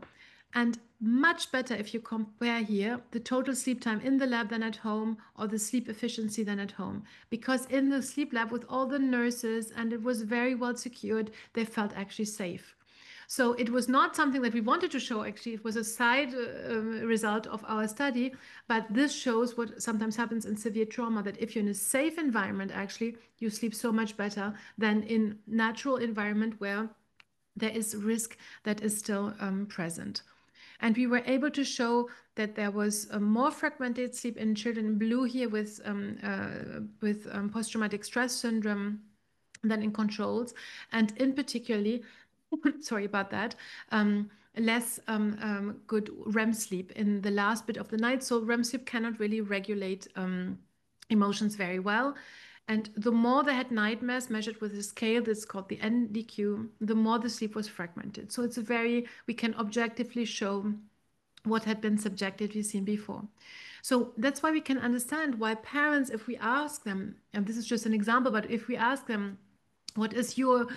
And much better if you compare here the total sleep time in the lab than at home, or the sleep efficiency than at home. Because in the sleep lab with all the nurses, and it was very well secured, they felt actually safe. So it was not something that we wanted to show, actually. It was a side result of our study, but this shows what sometimes happens in severe trauma, that if you're in a safe environment, actually, you sleep so much better than in natural environment where there is risk that is still present. And we were able to show that there was a more fragmented sleep in children in blue here with post-traumatic stress syndrome than in controls. And in particularly, sorry about that, less good REM sleep in the last bit of the night. So REM sleep cannot really regulate emotions very well. And the more they had nightmares measured with a scale that's called the NDQ, the more the sleep was fragmented. So we can objectively show what had been subjectively seen before. So that's why we can understand why parents, if we ask them, and this is just an example, but if we ask them, what is your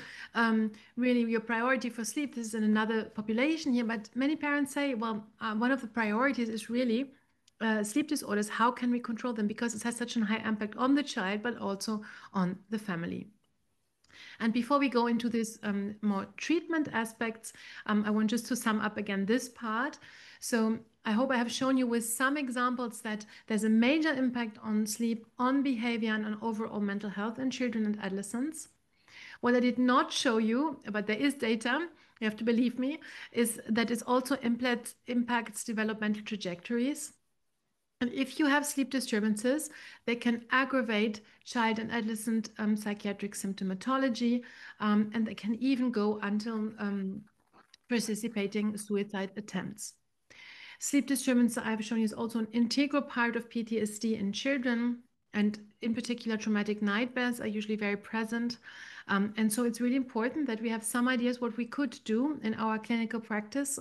really your priority for sleep? This is in another population here, but many parents say, well, one of the priorities is really sleep disorders. How can we control them? Because it has such a high impact on the child, but also on the family. And before we go into these more treatment aspects, I want just to sum up again this part. So I hope I have shown you with some examples that there's a major impact on sleep, on behavior, and on overall mental health in children and adolescents. What I did not show you, but there is data, you have to believe me, is that it also impacts developmental trajectories. And if you have sleep disturbances, they can aggravate child and adolescent psychiatric symptomatology, and they can even go until precipitating suicide attempts. Sleep disturbance, I've shown you, is also an integral part of PTSD in children, and in particular, traumatic nightmares are usually very present. And so it's really important that we have some ideas what we could do in our clinical practice,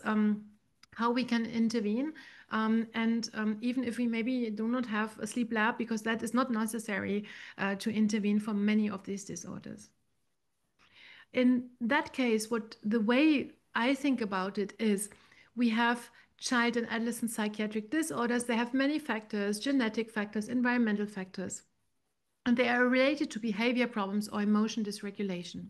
how we can intervene. Even if we maybe do not have a sleep lab, because that is not necessary to intervene for many of these disorders. In that case, the way I think about it is we have child and adolescent psychiatric disorders. They have many factors, genetic factors, environmental factors, and they are related to behavior problems or emotion dysregulation.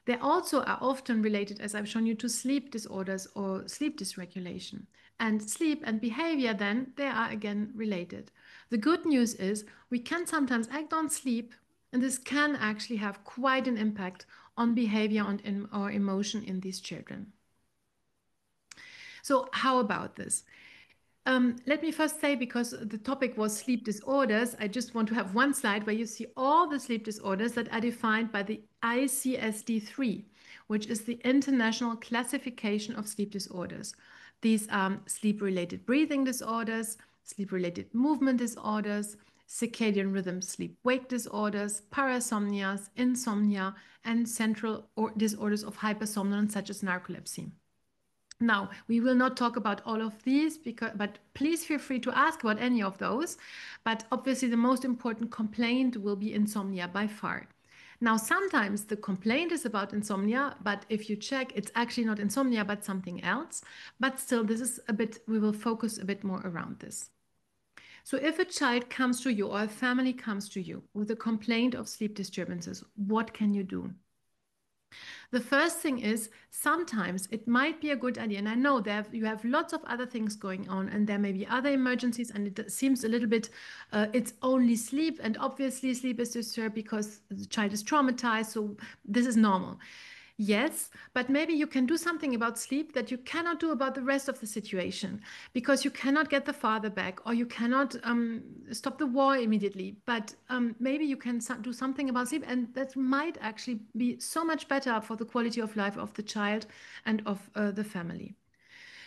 They also are often related, as I've shown you, to sleep disorders or sleep dysregulation. And sleep and behavior, then, they are again related. The good news is we can sometimes act on sleep, and this can actually have quite an impact on behavior or emotion in these children. So how about this? Let me first say, because the topic was sleep disorders, I just want to have one slide where you see all the sleep disorders that are defined by the ICSD-3, which is the International Classification of Sleep Disorders. These are sleep-related breathing disorders, sleep-related movement disorders, circadian rhythm sleep-wake disorders, parasomnias, insomnia, and central disorders of hypersomnolence, such as narcolepsy. Now, we will not talk about all of these, but please feel free to ask about any of those. But obviously, the most important complaint will be insomnia by far. Now, sometimes the complaint is about insomnia, but if you check, it's actually not insomnia, but something else. But still, this is a bit, we will focus a bit more around this. So if a child comes to you or a family comes to you with a complaint of sleep disturbances, what can you do? The first thing is, sometimes it might be a good idea, and I know that you have lots of other things going on, and there may be other emergencies, and it seems a little bit, it's only sleep, and obviously sleep is disturbed because the child is traumatized, so this is normal. Yes, but maybe you can do something about sleep that you cannot do about the rest of the situation, because you cannot get the father back, or you cannot stop the war immediately. But maybe you can do something about sleep, and that might actually be so much better for the quality of life of the child and of the family.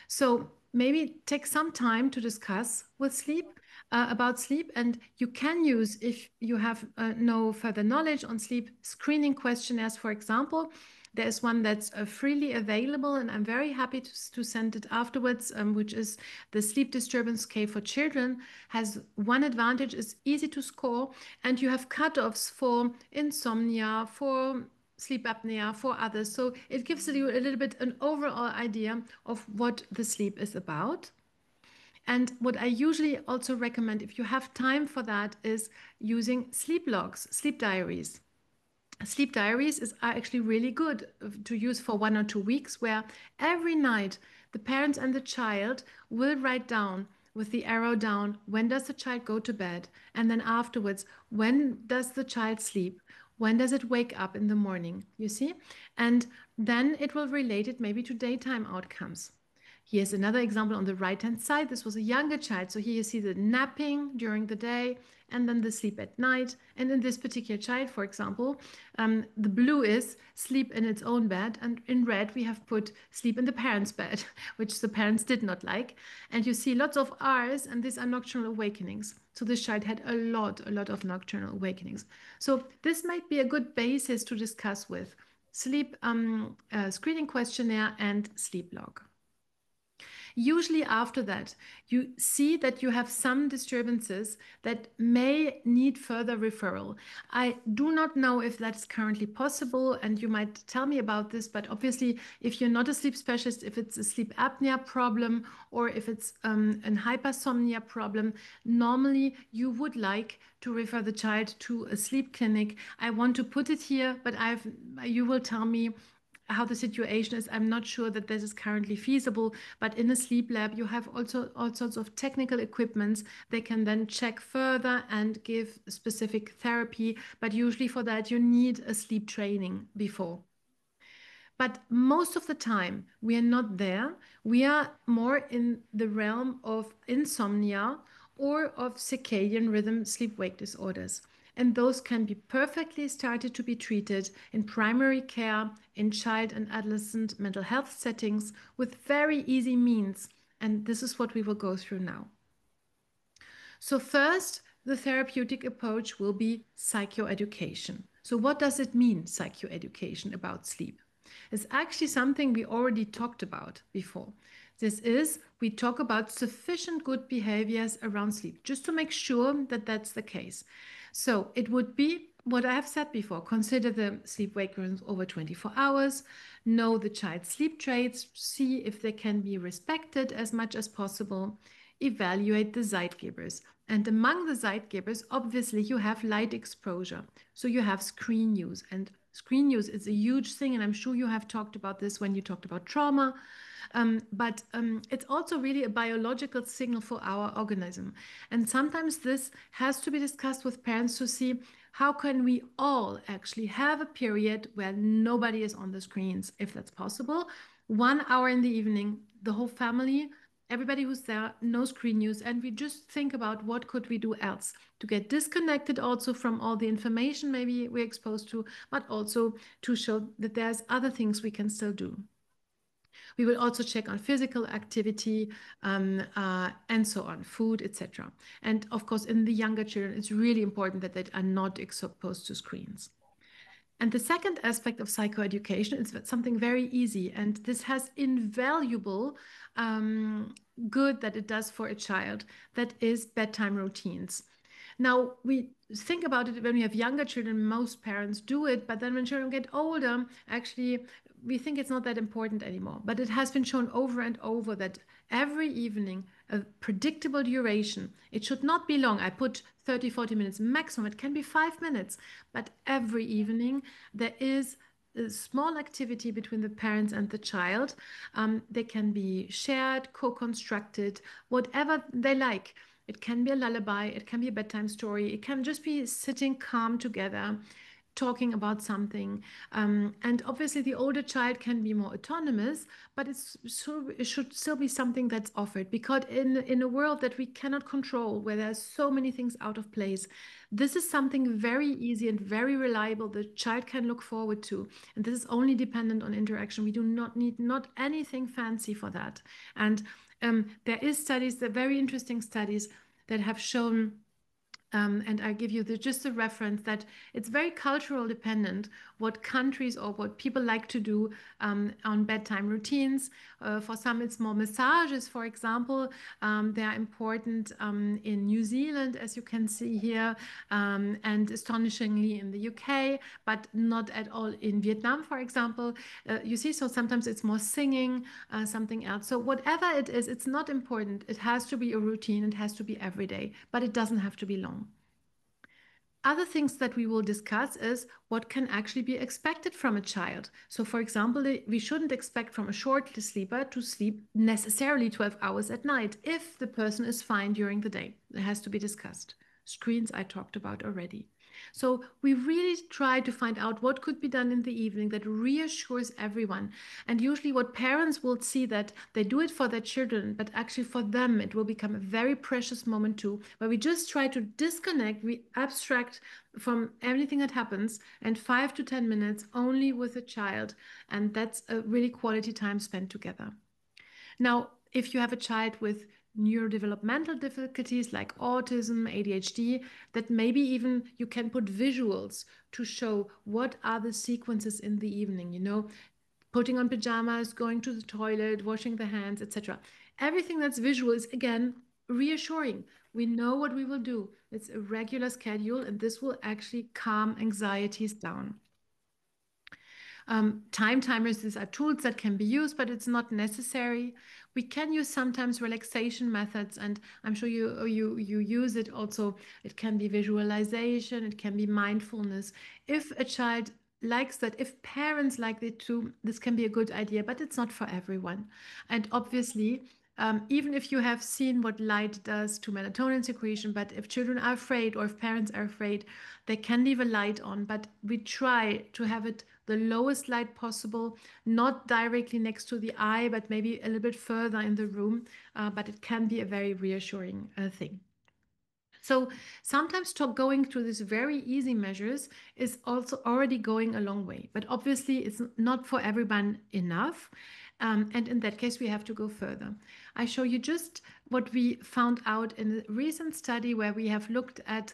So maybe take some time to discuss with sleep. About sleep, and you can use, if you have no further knowledge on sleep, screening questionnaires, for example. There's one that's freely available, and I'm very happy to send it afterwards, which is the Sleep Disturbance Scale for Children. Has one advantage, is easy to score, and you have cutoffs for insomnia, for sleep apnea, for others. So it gives you a little bit an overall idea of what the sleep is about. And what I usually also recommend, if you have time for that, is using sleep logs, sleep diaries. Sleep diaries are actually really good to use for 1 or 2 weeks, where every night the parents and the child will write down with the arrow down, when does the child go to bed? And then afterwards, when does the child sleep? When does it wake up in the morning? You see? And then it will relate it maybe to daytime outcomes. Here's another example on the right-hand side. This was a younger child. So here you see the napping during the day and then the sleep at night. And in this particular child, for example, the blue is sleep in its own bed. And in red, we have put sleep in the parents' bed, which the parents did not like. And you see lots of R's, and these are nocturnal awakenings. So this child had a lot of nocturnal awakenings. So this might be a good basis to discuss with sleep screening questionnaire and sleep log. Usually after that, you see that you have some disturbances that may need further referral. I do not know if that's currently possible, and you might tell me about this, but obviously if you're not a sleep specialist, if it's a sleep apnea problem or if it's an hypersomnia problem, normally you would like to refer the child to a sleep clinic. I want to put it here, but you will tell me how the situation is. I'm not sure that this is currently feasible, but in a sleep lab, you have also all sorts of technical equipments. They can then check further and give specific therapy, but usually for that, you need a sleep training before. But most of the time, we are not there. We are more in the realm of insomnia or of circadian rhythm sleep-wake disorders. And those can be perfectly started to be treated in primary care, in child and adolescent mental health settings with very easy means. And this is what we will go through now. So first, the therapeutic approach will be psychoeducation. So what does it mean, psychoeducation about sleep? It's actually something we already talked about before. This is, we talk about sufficient good behaviors around sleep, just to make sure that that's the case. So it would be what I have said before: consider the sleep-wake rhythms over 24 hours, know the child's sleep traits, see if they can be respected as much as possible, evaluate the Zeitgebers. And among the Zeitgebers, obviously, you have light exposure. So you have screen use. And screen use is a huge thing, and I'm sure you have talked about this when you talked about trauma. But it's also really a biological signal for our organism. And sometimes this has to be discussed with parents to see how can we all actually have a period where nobody is on the screens, if that's possible. 1 hour in the evening, the whole family everybody who's there, no screen use, and we just think about what could we do else to get disconnected also from all the information maybe we're exposed to, but also to show that there's other things we can still do. We will also check on physical activity and so on, food, etc. And of course, in the younger children, it's really important that they are not exposed to screens. And the second aspect of psychoeducation is something very easy, and this has invaluable good that it does for a child, that is bedtime routines. Now, we think about it when we have younger children, most parents do it, but then when children get older, actually, we think it's not that important anymore. But it has been shown over and over that every evening, a predictable duration, it should not be long. I put 30, 40 minutes maximum. It can be 5 minutes, but every evening there is a small activity between the parents and the child. They can be shared, co-constructed, whatever they like. It can be a lullaby, it can be a bedtime story, it can just be sitting calm together, talking about something. And obviously the older child can be more autonomous, but it should still be something that's offered, because in a world that we cannot control, where there's so many things out of place, this is something very easy and very reliable the child can look forward to. And this is only dependent on interaction. We do not need anything fancy for that. And there is studies, the very interesting studies that have shown, and I give you just a reference, that it's very cultural dependent what countries or what people like to do on bedtime routines. For some, it's more massages, for example. They are important in New Zealand, as you can see here, and astonishingly in the UK, but not at all in Vietnam, for example. You see, so sometimes it's more singing, something else. So whatever it is, it's not important. It has to be a routine. It has to be every day, but it doesn't have to be long. Other things that we will discuss is what can actually be expected from a child. So for example, we shouldn't expect from a short sleeper to sleep necessarily 12 hours at night if the person is fine during the day. It has to be discussed. Screens I talked about already. So we really try to find out what could be done in the evening that reassures everyone. And usually what parents will see, that they do it for their children, but actually for them, it will become a very precious moment too, where we just try to disconnect, we abstract from everything that happens, and 5 to 10 minutes only with a child. And that's a really quality time spent together. Now, if you have a child with neurodevelopmental difficulties like autism, ADHD, that maybe even you can put visuals to show what are the sequences in the evening, you know, putting on pajamas, going to the toilet, washing the hands, etc. Everything that's visual is, again, reassuring. We know what we will do. It's a regular schedule, and this will actually calm anxieties down. Time timers, these are tools that can be used, but it's not necessary. We can use sometimes relaxation methods, and I'm sure you use it also. It can be visualization, it can be mindfulness. If a child likes that, if parents like it too, this can be a good idea, but it's not for everyone. And obviously, even if you have seen what light does to melatonin secretion, but if children are afraid or if parents are afraid, they can leave a light on, but we try to have it the lowest light possible, not directly next to the eye, but maybe a little bit further in the room, but it can be a very reassuring thing. So sometimes going through these very easy measures is also already going a long way, but obviously it's not for everyone enough. And in that case, we have to go further. I show you just what we found out in a recent study where we have looked at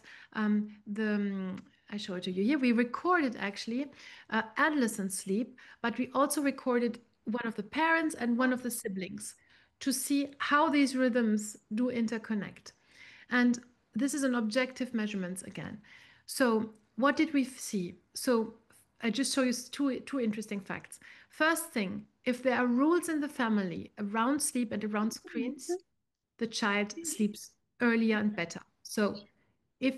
I show it to you here. We recorded actually adolescent sleep, but we also recorded one of the parents and one of the siblings to see how these rhythms do interconnect. And this is an objective measurements again. So what did we see? So I just show you two interesting facts. First thing, if there are rules in the family around sleep and around screens, the child sleeps earlier and better. So if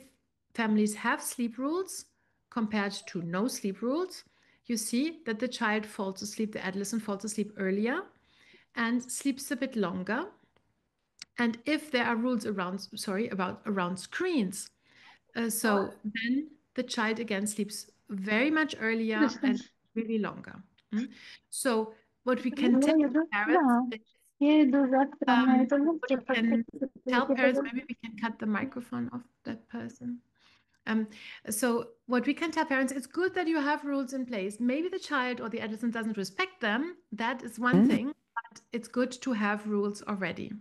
families have sleep rules compared to no sleep rules, you see that the child falls asleep, the adolescent falls asleep earlier and sleeps a bit longer. And if there are rules around screens, then the child again sleeps very much earlier and really longer. So what we can tell parents, What we can tell parents, maybe we can cut the microphone of that person. So what we can tell parents, it's good that you have rules in place. Maybe the child or the adolescent doesn't respect them. That is one thing, but it's good to have rules already.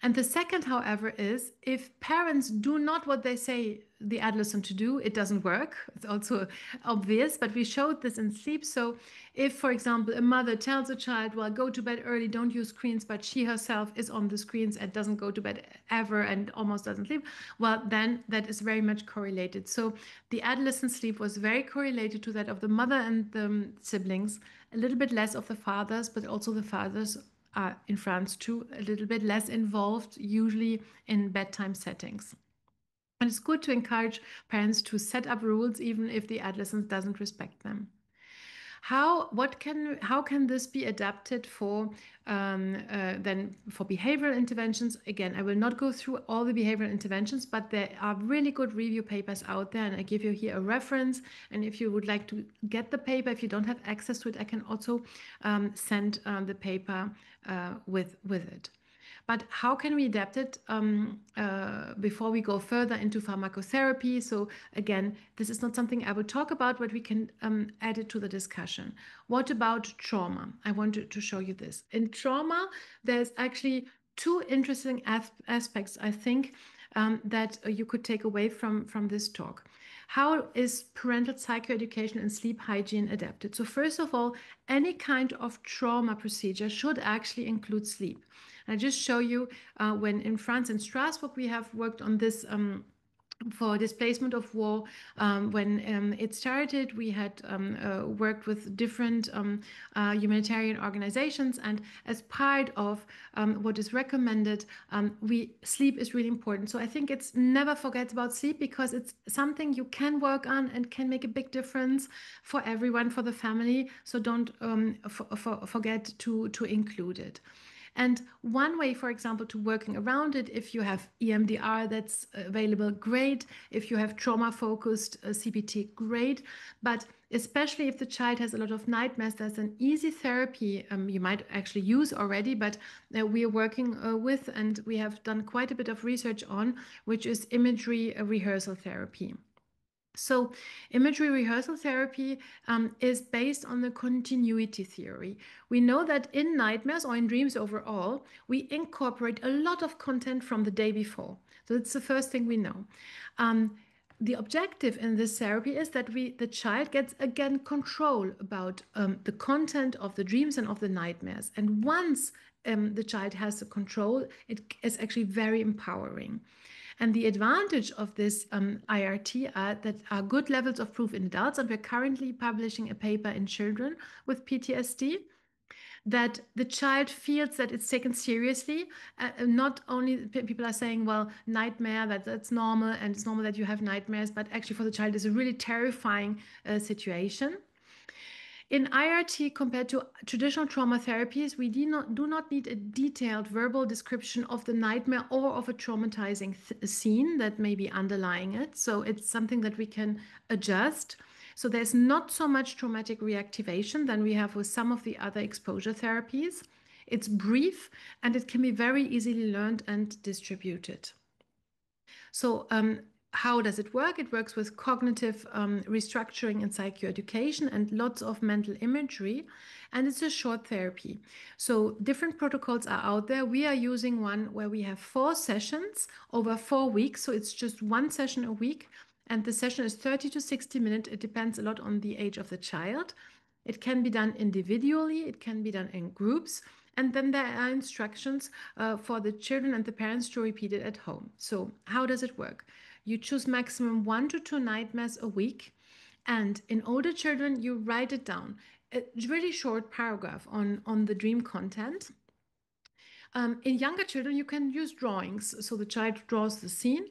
And the second, however, is if parents do not what they say the adolescent to do, it doesn't work. It's also obvious, but we showed this in sleep. So if, for example, a mother tells a child, well, go to bed early, don't use screens, but she herself is on the screens and doesn't go to bed ever and almost doesn't sleep, well, then that is very much correlated. So the adolescent sleep was very correlated to that of the mother and the siblings, a little bit less of the fathers, but also the fathers are in France too a little bit less involved, usually in bedtime settings. And it's good to encourage parents to set up rules even if the adolescent doesn't respect them. How can this be adapted for then for behavioral interventions? Again, I will not go through all the behavioral interventions, but there are really good review papers out there, and I give you here a reference. And if you would like to get the paper, if you don't have access to it, I can also send the paper with it. But how can we adapt it before we go further into pharmacotherapy? So again, this is not something I would talk about, but we can add it to the discussion. What about trauma? I wanted to show you this. In trauma, there's actually two interesting aspects, I think, that you could take away from this talk. How is parental psychoeducation and sleep hygiene adapted? So first of all, any kind of trauma procedure should actually include sleep. I just show you when in France, in Strasbourg, we have worked on this for displacement of war. When it started, we had worked with different humanitarian organizations, and as part of what is recommended, sleep is really important. So I think it's never forget about sleep, because it's something you can work on and can make a big difference for everyone, for the family. So don't forget to include it. And one way, for example, to working around it, if you have EMDR that's available, great. If you have trauma-focused CBT, great. But especially if the child has a lot of nightmares, there's an easy therapy you might actually use already, but we are working with, and we have done quite a bit of research on, which is imagery rehearsal therapy. So imagery rehearsal therapy is based on the continuity theory. We know that in nightmares or in dreams overall, we incorporate a lot of content from the day before. So that's the first thing we know. The objective in this therapy is that the child gets again control about the content of the dreams and of the nightmares. And once the child has the control, it is actually very empowering. And the advantage of this IRT are that are good levels of proof in adults, and we're currently publishing a paper in children with PTSD, that the child feels that it's taken seriously. Not only people are saying, well, nightmare, that's normal, and it's normal that you have nightmares, but actually for the child it's a really terrifying situation. In IRT, compared to traditional trauma therapies, we do not need a detailed verbal description of the nightmare or of a traumatizing scene that may be underlying it. So it's something that we can adjust. So there's not so much traumatic reactivation than we have with some of the other exposure therapies. It's brief, and it can be very easily learned and distributed. So how does it work? It works with cognitive restructuring and psychoeducation and lots of mental imagery, and it's a short therapy. So different protocols are out there. We are using one where we have 4 sessions over 4 weeks. So it's just 1 session a week, and the session is 30 to 60 minutes. It depends a lot on the age of the child. It can be done individually, it can be done in groups. And then there are instructions for the children and the parents to repeat it at home. So how does it work? You choose maximum 1 to 2 nightmares a week. And in older children, you write it down. A really short paragraph on the dream content. In younger children, you can use drawings. So the child draws the scene,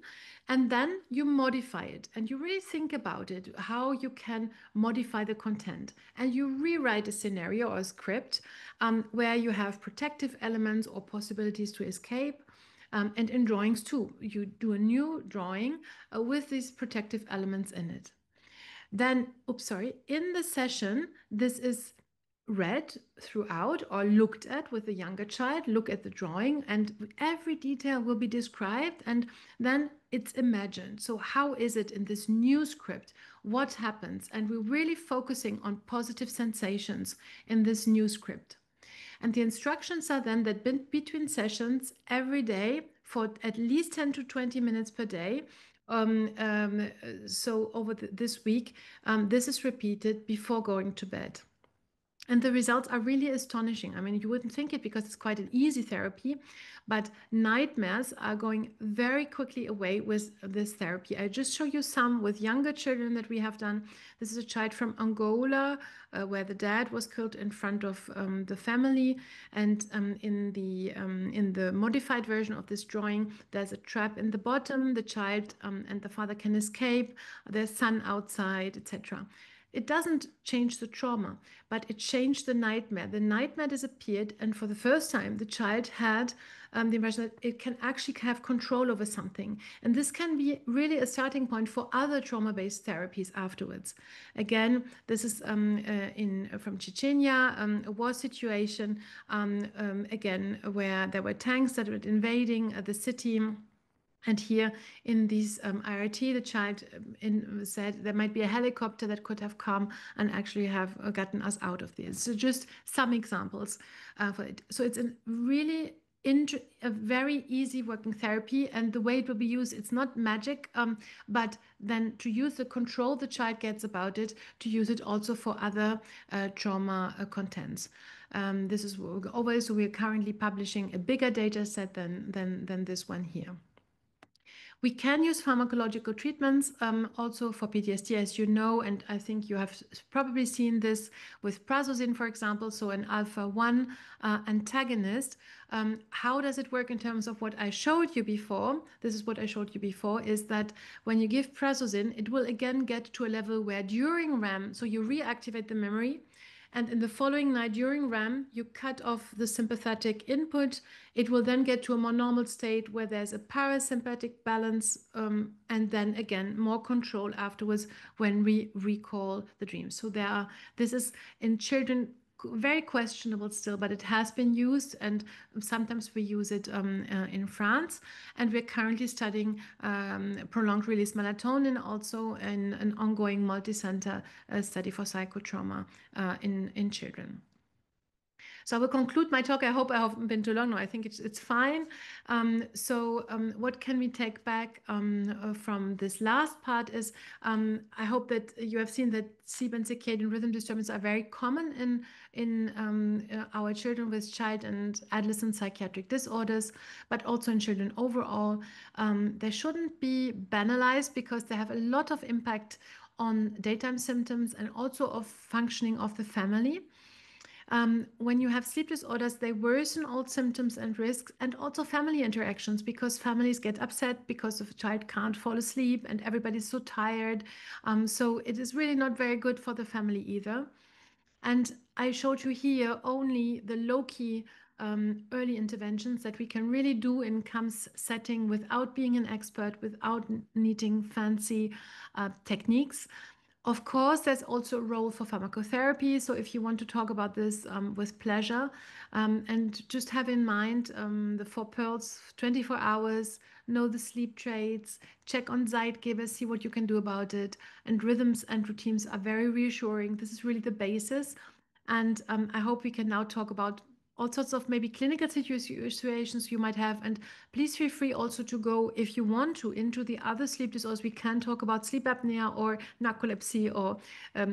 and then you modify it. And you really think about it, how you can modify the content. And you rewrite a scenario or a script where you have protective elements or possibilities to escape. And in drawings too, you do a new drawing with these protective elements in it. Then, in the session, this is read throughout or looked at with the younger child, look at the drawing, and every detail will be described, and then it's imagined. So how is it in this new script? What happens? And we're really focusing on positive sensations in this new script. And the instructions are then that between sessions every day for at least 10 to 20 minutes per day. So over this week, this is repeated before going to bed. And the results are really astonishing. I mean, you wouldn't think it because it's quite an easy therapy, but nightmares are going very quickly away with this therapy. I just show you some with younger children that we have done. This is a child from Angola where the dad was killed in front of the family. And in the modified version of this drawing, there's a trap in the bottom. The child and the father can escape. There's sun outside, etc. It doesn't change the trauma, but it changed the nightmare. The nightmare disappeared, and for the first time, the child had the impression that it can actually have control over something. And this can be really a starting point for other trauma-based therapies afterwards. Again, this is from Chechnya, a war situation, again, where there were tanks that were invading the city. And here in these IRT, the child said there might be a helicopter that could have come and actually have gotten us out of this. So just some examples for it. So it's a really a very easy working therapy, and the way it will be used, it's not magic, but then to use the control the child gets about it, to use it also for other trauma contents. This is always, so we're currently publishing a bigger data set than this one here. We can use pharmacological treatments also for PTSD, as you know, and I think you have probably seen this with prazosin, for example, so an alpha-1 antagonist. How does it work in terms of what I showed you before? This is what I showed you before, is that when you give prazosin, it will again get to a level where during REM, so you reactivate the memory, and in the following night during REM, you cut off the sympathetic input. It will then get to a more normal state where there's a parasympathetic balance, and then again, more control afterwards when we recall the dreams. So this is in children very questionable still, but it has been used, and sometimes we use it in France. And we're currently studying prolonged release melatonin also in an ongoing multi-center study for psychotrauma in children. So I will conclude my talk. I hope I haven't been too long. No, I think it's fine. What can we take back from this last part is I hope that you have seen that sleep and circadian rhythm disturbances are very common in our children with child and adolescent psychiatric disorders, but also in children overall. They shouldn't be banalized because they have a lot of impact on daytime symptoms and also of functioning of the family. When you have sleep disorders, they worsen all symptoms and risks, and also family interactions, because families get upset because the child can't fall asleep and everybody's so tired. So it is really not very good for the family either. And I showed you here only the low-key early interventions that we can really do in CAMS setting without being an expert, without needing fancy techniques. Of course, there's also a role for pharmacotherapy. So if you want to talk about this with pleasure, and just have in mind the 4 pearls, 24 hours, know the sleep traits, check on Zeitgeber, see what you can do about it. And rhythms and routines are very reassuring. This is really the basis. And I hope we can now talk about all sorts of maybe clinical situations you might have. And please feel free also to go, if you want to, into the other sleep disorders. We can talk about sleep apnea or narcolepsy, or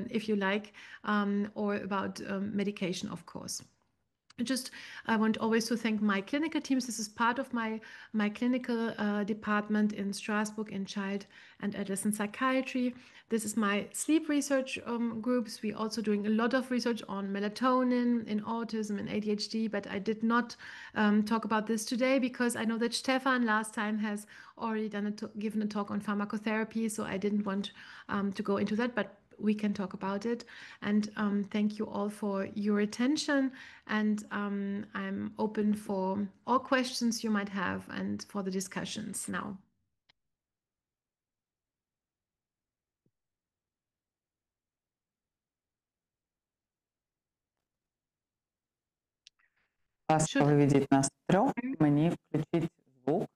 if you like, or about medication, of course. I want always to thank my clinical teams. This is part of my clinical department in Strasbourg in child and adolescent psychiatry. This is my sleep research groups. We're also doing a lot of research on melatonin in autism and ADHD, but I did not talk about this today because I know that Stefan last time has already given a talk on pharmacotherapy, so I didn't want to go into that, but we can talk about it. And thank you all for your attention. And I'm open for all questions you might have and for the discussions now. Ласка, виведіть нас трьох, мені включіть звук.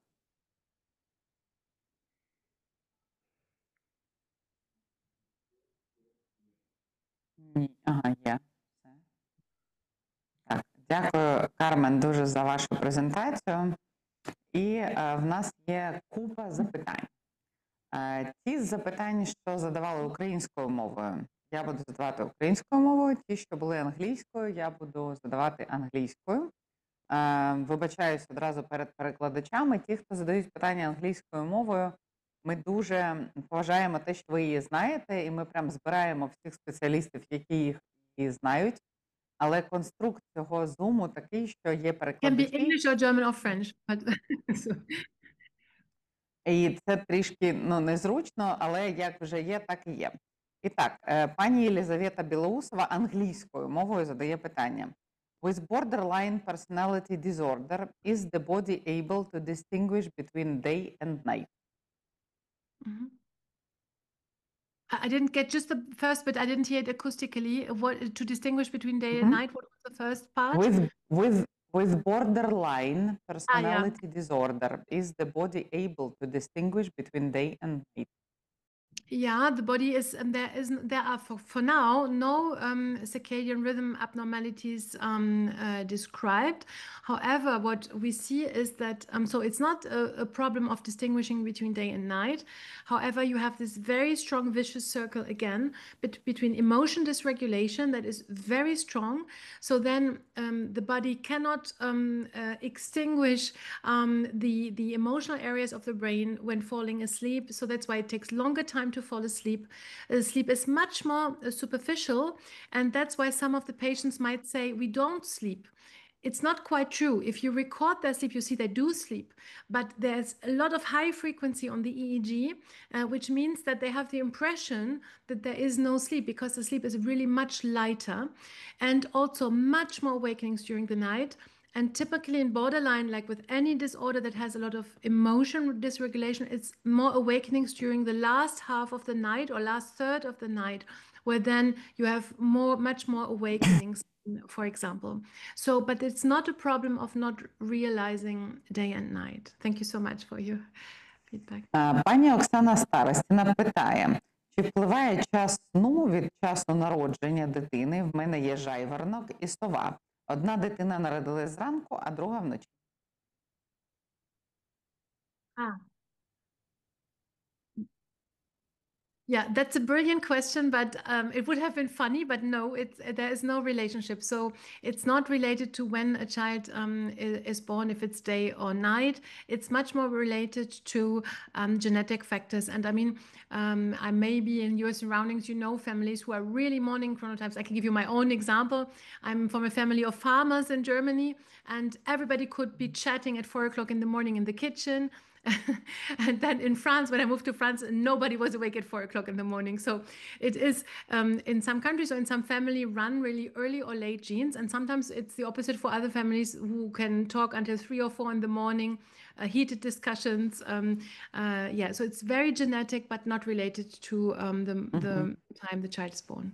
Ні, ага, є. Все. Так, дякую, Кармен, дуже за вашу презентацію. І в нас є купа запитань. Ті запитання, що задавали українською мовою, я буду задавати українською мовою. Ті, що були англійською, я буду задавати англійською. Вибачаюсь одразу перед перекладачами. Ті, хто задають питання англійською мовою, ми дуже поважаємо те, що ви її знаєте, і ми прям збираємо всіх спеціалістів, які їх її знають. Але конструкт цього зуму такий, що є Can be перекладачі. English or German or French. But І це трішки незручно, але як вже є, так і є. І так, пані Єлизавета Білоусова англійською мовою задає питання. With borderline personality disorder, is the body able to distinguish between day and night? I didn't get just the first bit. I didn't hear it acoustically. What to distinguish between day and night? What was the first part? With borderline personality disorder, is the body able to distinguish between day and night? Yeah, the body is, there are for now no circadian rhythm abnormalities described. However, what we see is that, so it's not a problem of distinguishing between day and night. However, you have this very strong vicious circle again between emotion dysregulation that is very strong. So then the body cannot extinguish the emotional areas of the brain when falling asleep. So that's why it takes longer time to fall asleep. Sleep is much more superficial, and that's why some of the patients might say, we don't sleep. It's not quite true. If you record their sleep, you see they do sleep, but there's a lot of high frequency on the EEG, which means that they have the impression that there is no sleep because the sleep is really much lighter and also much more awakenings during the night. And typically in borderline, like with any disorder that has a lot of emotion dysregulation, it's more awakenings during the last half of the night or last third of the night, where then you have much more awakenings, for example. So, but it's not a problem of not realizing day and night. Thank you so much for your feedback. Пані Оксана Старостіна питає, чи впливає час сну від часу народження дитини? В мене є жайворонок і сова. Одна дитина народилась зранку, а друга вночі. Yeah, that's a brilliant question, but it would have been funny, but no, there is no relationship. So it's not related to when a child is born, if it's day or night. It's much more related to genetic factors. And I mean, I may be in your surroundings, you know, families who are really morning chronotypes. I can give you my own example. I'm from a family of farmers in Germany, and everybody could be chatting at 4 o'clock in the morning in the kitchen. And then in France, when I moved to France, nobody was awake at 4 o'clock in the morning. So it is in some countries or in some family run really early or late genes. And sometimes it's the opposite for other families who can talk until 3 or 4 in the morning, heated discussions. Yeah, so it's very genetic, but not related to the time the child is born.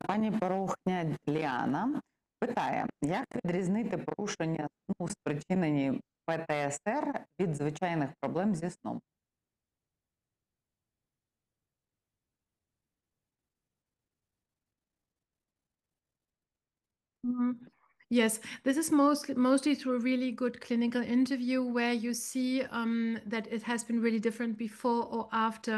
Пані Порухня Ліана питає, як відрізнити порушення сну, спричинені ПТСР від звичайних проблем зі сном? Yes, this is mostly through a really good clinical interview where you see that it has been really different before or after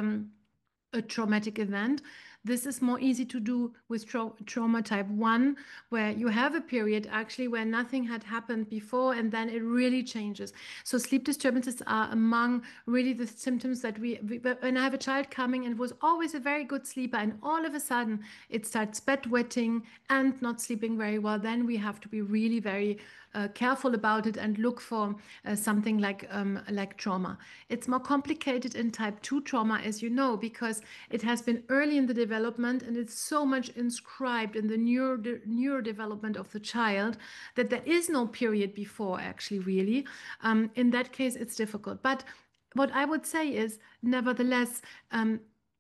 a traumatic event. This is more easy to do with trauma type 1, where you have a period actually where nothing had happened before and then it really changes. So sleep disturbances are among really the symptoms that when I have a child coming and was always a very good sleeper and all of a sudden it starts bedwetting and not sleeping very well, then we have to be really very careful about it and look for something like trauma. It's more complicated in type 2 trauma, as you know, because it has been early in the development and it's so much inscribed in the neurodevelopment of the child that there is no period before actually really. In that case, it's difficult. But what I would say is, nevertheless,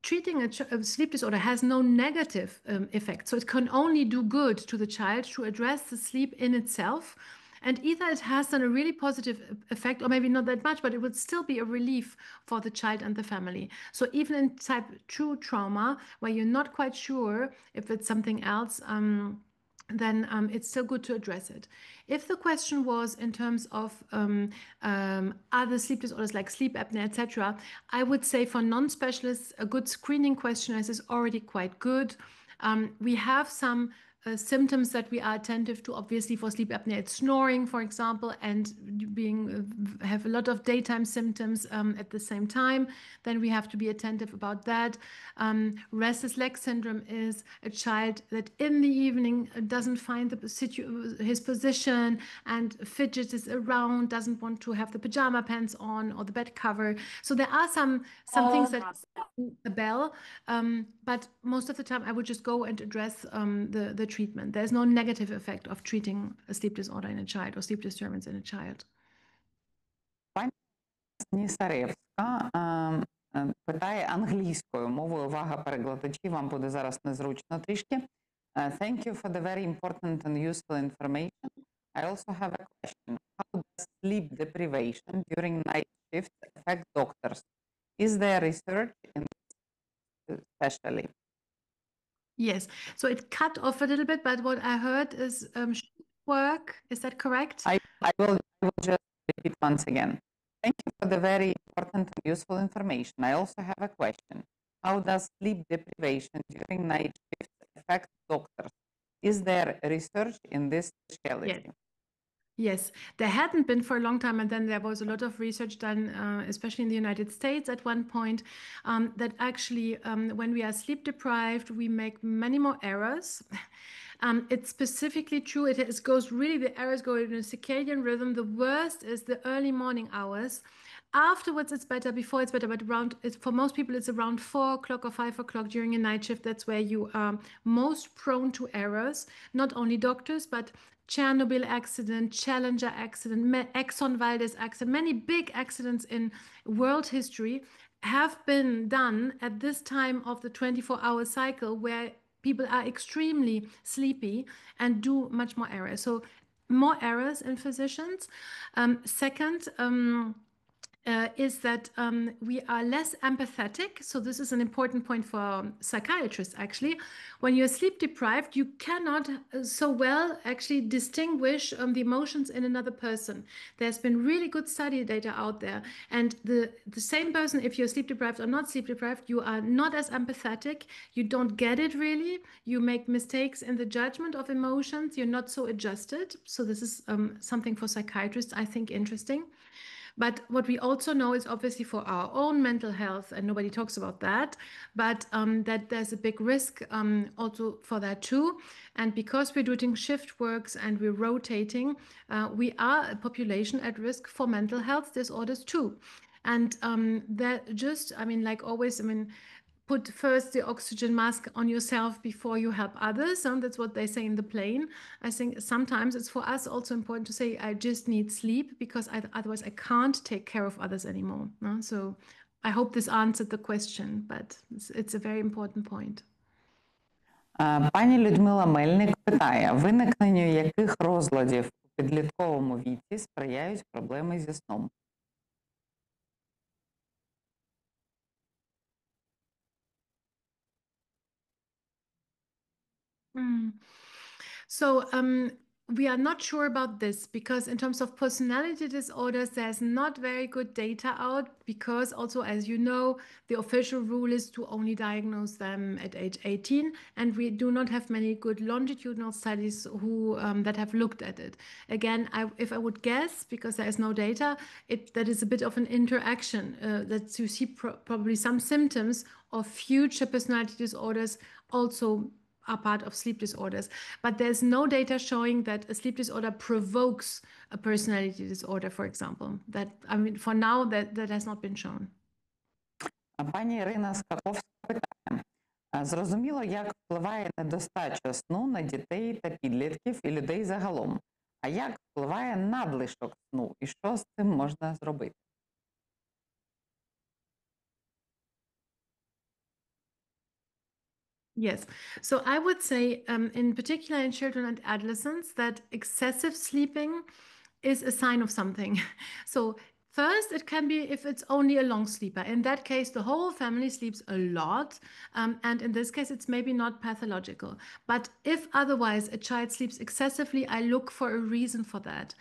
treating a sleep disorder has no negative effect. So it can only do good to the child to address the sleep in itself. And either it has done a really positive effect, or maybe not that much, but it would still be a relief for the child and the family. So even in type 2 trauma, where you're not quite sure if it's something else, then it's still good to address it. If the question was in terms of other sleep disorders like sleep apnea, etc., I would say for non-specialists, a good screening questionnaire is already quite good. We have some symptoms that we are attentive to. Obviously, for sleep apnea, it's snoring, for example, and have a lot of daytime symptoms at the same time. Then we have to be attentive about that. Restless leg syndrome is a child that in the evening doesn't find his position and fidgets around, doesn't want to have the pajama pants on or the bed cover. So there are some things that ring a bell, but most of the time I would just go and address the treatment. There's no negative effect of treating a sleep disorder in a child or sleep disturbance in a child. Снісаревська питає англійською мовою. Увага, перекладачі, вам буде зараз незручно трішки. Thank you for the very important and useful information. I also have a question. How does sleep deprivation during night shifts affect doctors? Is there research in this especially? Yes, so it cut off a little bit, but what I heard is shift work. Is that correct? I will just repeat once again. Thank you for the very important and useful information. I also have a question. How does sleep deprivation during night shifts affect doctors? Is there research in this specialty? Yes, there hadn't been for a long time, and then there was a lot of research done, especially in the United States at one point, that actually when we are sleep deprived, we make many more errors. It's specifically true, the errors go in a circadian rhythm. The worst is the early morning hours. Afterwards, it's better. Before, it's better, but for most people, it's around 4 o'clock or 5 o'clock during a night shift. That's where you are most prone to errors. Not only doctors, but Chernobyl accident, Challenger accident, Exxon Valdez accident, many big accidents in world history have been done at this time of the 24-hour cycle where people are extremely sleepy and do much more errors. So more errors in physicians. Second, is that we are less empathetic. So this is an important point for psychiatrists, actually. When you're sleep deprived, you cannot so well actually distinguish the emotions in another person. There's been really good study data out there. And the same person, if you're sleep deprived or not sleep deprived, you are not as empathetic. You don't get it really. You make mistakes in the judgment of emotions. You're not so adjusted. So this is something for psychiatrists, I think, interesting. But what we also know is obviously for our own mental health, and nobody talks about that, but that there's a big risk also for that too. And because we're doing shift works and we're rotating, we are a population at risk for mental health disorders too. And that just, like always, put first the oxygen mask on yourself before you help others. And that's what they say in the plane. I think sometimes it's for us also important to say, I just need sleep because otherwise I can't take care of others anymore. So I hope this answered the question, but it's a very important point. Пані Людмила Мельник питає, виникненню яких розладів у підлітковому віці сприяють проблеми зі сном? So we are not sure about this because in terms of personality disorders, there's not very good data out because also, as you know, the official rule is to only diagnose them at age 18, and we do not have many good longitudinal studies who that have looked at it. Again, if I would guess, because there is no data, that is a bit of an interaction that you see probably some symptoms of future personality disorders also are part of sleep disorders. But there's no data showing that a sleep disorder provokes a personality disorder, for example. For now, that has not been shown. Пані Ірина Скаковська питає, зрозуміло, як впливає недостача сну на дітей та підлітків і людей загалом. А як впливає надлишок сну і що з цим можна зробити? Yes. So I would say, in particular in children and adolescents, that excessive sleeping is a sign of something. So first, it can be if it's only a long sleeper. In that case, the whole family sleeps a lot. And in this case, it's maybe not pathological. But if otherwise a child sleeps excessively, I look for a reason for that.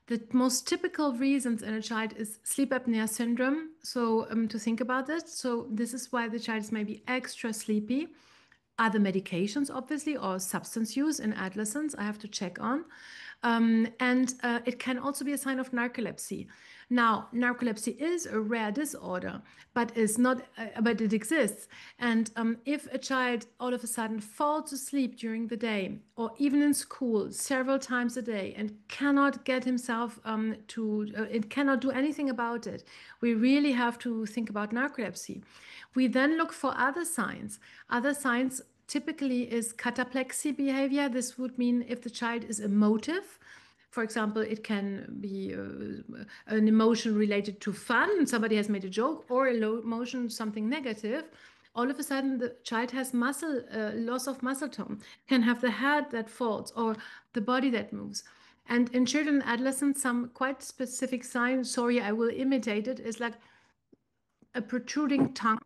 The most typical reasons in a child is sleep apnea syndrome. So to think about this, so this is why the child is maybe extra sleepy. Other medications, obviously, or substance use in adolescence, I have to check on. And it can also be a sign of narcolepsy. Now, narcolepsy is a rare disorder, but but it exists. And if a child all of a sudden falls asleep during the day, or even in school several times a day, and cannot get himself it cannot do anything about it, we really have to think about narcolepsy. We then look for other signs. Other signs typically is cataplexy behavior. This would mean if the child is emotive. For example, it can be an emotion related to fun, somebody has made a joke, or a low emotion, something negative. All of a sudden, the child has loss of muscle tone, can have the head that falls or the body that moves. And in children and adolescents, some quite specific signs, sorry, I will imitate it, is like a protruding tongue.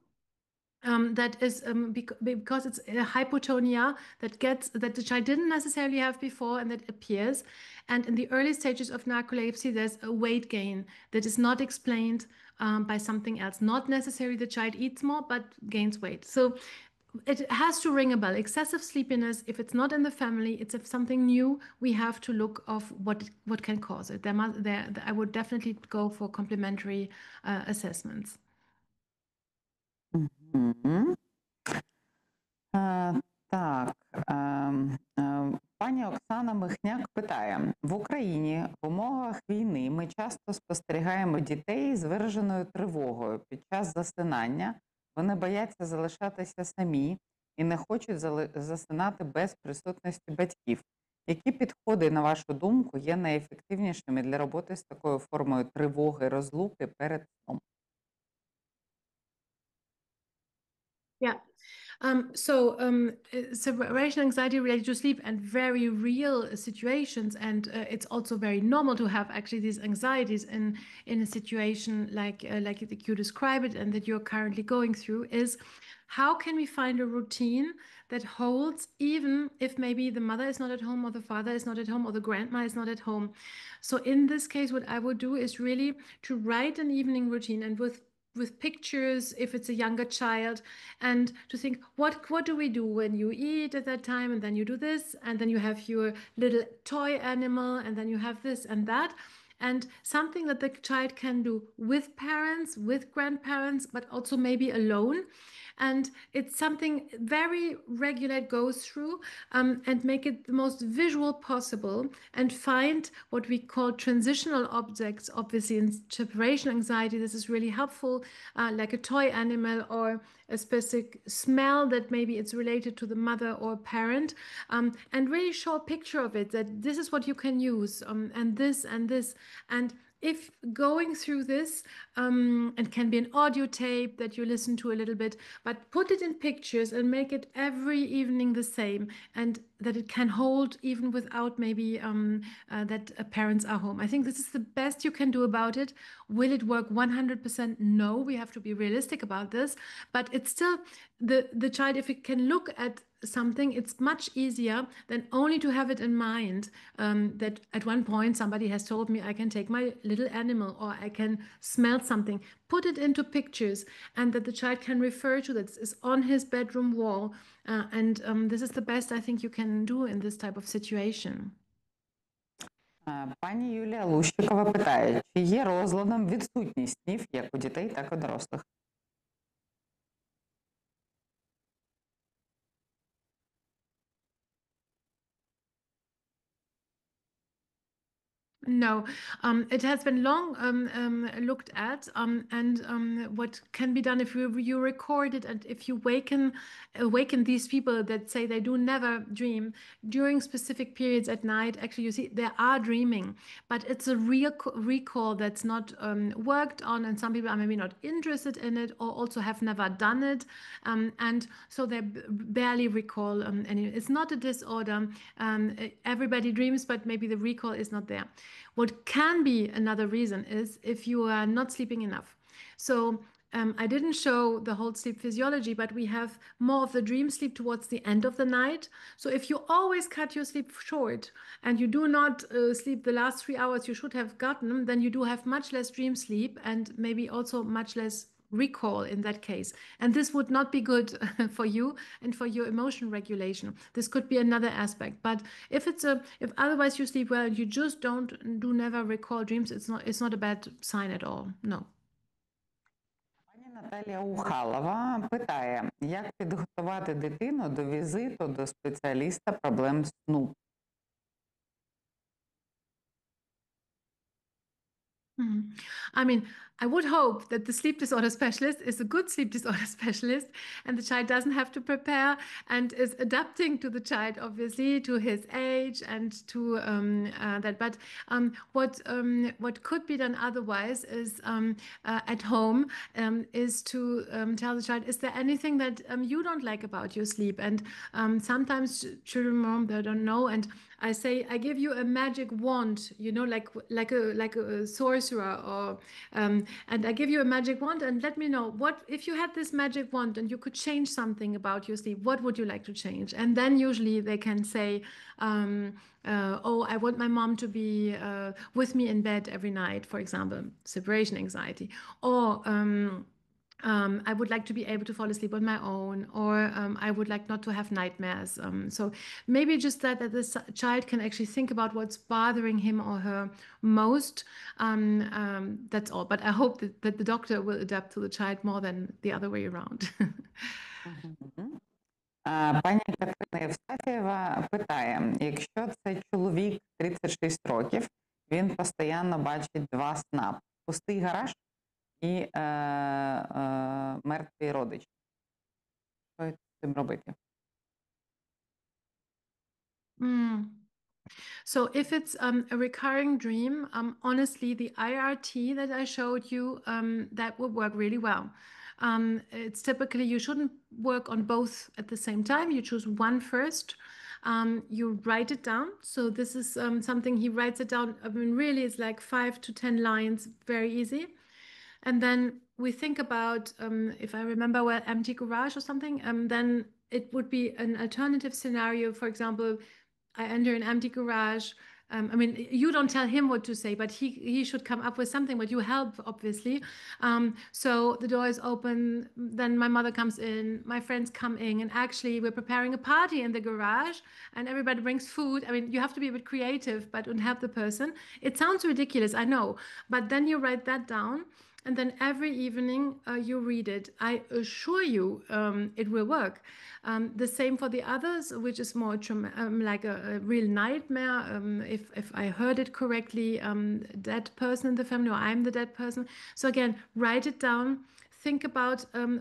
That is because it's a hypotonia that the child didn't necessarily have before and that appears. And in the early stages of narcolepsy, there's a weight gain that is not explained by something else. Not necessarily the child eats more, but gains weight. So it has to ring a bell. Excessive sleepiness, if it's not in the family, it's something new. We have to look of what can cause it. I would definitely go for complementary assessments. Мгм. Так, пані Оксана Михняк питає: в Україні в умовах війни ми часто спостерігаємо дітей з вираженою тривогою під час засинання. Вони бояться залишатися самі і не хочуть засинати без присутності батьків. Які підходи, на вашу думку, є найефективнішими для роботи з такою формою тривоги, розлуки перед сном? Yeah. Separation anxiety related to sleep and very real situations, and it's also very normal to have actually these anxieties in a situation like you describe it and that you're currently going through. Is how can we find a routine that holds even if maybe the mother is not at home or the father is not at home or the grandma is not at home? So in this case, what I would do is really to write an evening routine, and with pictures if it's a younger child, and to think what do we do when you eat at that time, and then you do this, and then you have your little toy animal, and then you have this and that, and something that the child can do with parents, with grandparents, but also maybe alone. And it's something very regular, goes through, and make it the most visual possible, and find what we call transitional objects. Obviously, in separation anxiety, this is really helpful, like a toy animal or a specific smell that maybe it's related to the mother or parent, and really show a picture of it, that this is what you can use, and this and this. And if going through this, it can be an audio tape that you listen to a little bit, but put it in pictures and make it every evening the same, and that it can hold even without maybe that parents are home. I think this is the best you can do about it. Will it work 100%? No, we have to be realistic about this, but it's still the child, if it can look at something, it's much easier than only to have it in mind, that at one point somebody has told me I can take my little animal or I can smell something. Put it into pictures, and that the child can refer to that is on his bedroom wall, and this is the best I think you can do in this type of situation. Пані Юлія Лущикова питає, чи є розладом відсутність снів як у дітей, так і у дорослих? No, it has been long looked at, and what can be done if you record it, and if you awaken these people that say they do never dream during specific periods at night. Actually, you see they are dreaming, but it's a real recall that's not worked on, and some people are maybe not interested in it, or also have never done it, and so they barely recall any. It's not a disorder. Everybody dreams, but maybe the recall is not there. What can be another reason is if you are not sleeping enough. So I didn't show the whole sleep physiology, but we have more of the dream sleep towards the end of the night. So if you always cut your sleep short and you do not sleep the last 3 hours you should have gotten, then you do have much less dream sleep and maybe also much less recall in that case. And this would not be good for you and for your emotion regulation. This could be another aspect. But if otherwise you sleep well and you just never recall dreams, it's not a bad sign at all. No. Пані Наталія Ухалова питає, як підготувати дитину до візиту до спеціаліста проблем сну? I mean, I would hope that the sleep disorder specialist is a good sleep disorder specialist and the child doesn't have to prepare and is adapting to the child, obviously, to his age and to that. But what could be done otherwise is at home is to tell the child, is there anything that you don't like about your sleep? And sometimes children, they don't know. And I say, I give you a magic wand, like a sorcerer, or and I give you a magic wand, and let me know what if you had this magic wand and you could change something about your sleep. What would you like to change? And then usually they can say, oh, I want my mom to be with me in bed every night, for example, separation anxiety, or I would like to be able to fall asleep on my own, or I would like not to have nightmares. So maybe just that this child can actually think about what's bothering him or her most. That's all. But I hope that the doctor will adapt to the child more than the other way around. Пані Катерина Євстафієва питає, якщо це чоловік 36 років, він постійно бачить два сна: пустий гараж і мертвий родич. Що з цим робити? So if it's a recurring dream, honestly, the IRT that I showed you, that would work really well. It's typically, you shouldn't work on both at the same time. You choose one first. You write it down. So this is something he writes it down. I mean, really, it's like 5 to 10 lines, very easy. And then we think about, if I remember well, empty garage or something, then it would be an alternative scenario. For example, I enter an empty garage. I mean, you don't tell him what to say, but he should come up with something, but you help, obviously. So the door is open, then my mother comes in, my friends come in, and actually we're preparing a party in the garage, and everybody brings food. I mean, you have to be a bit creative, but and help the person. It sounds ridiculous, I know, but then you write that down. And then every evening you read it. I assure you it will work. The same for the others, which is more like a real nightmare. If I heard it correctly, dead person in the family, or I'm the dead person. So again, write it down. Think about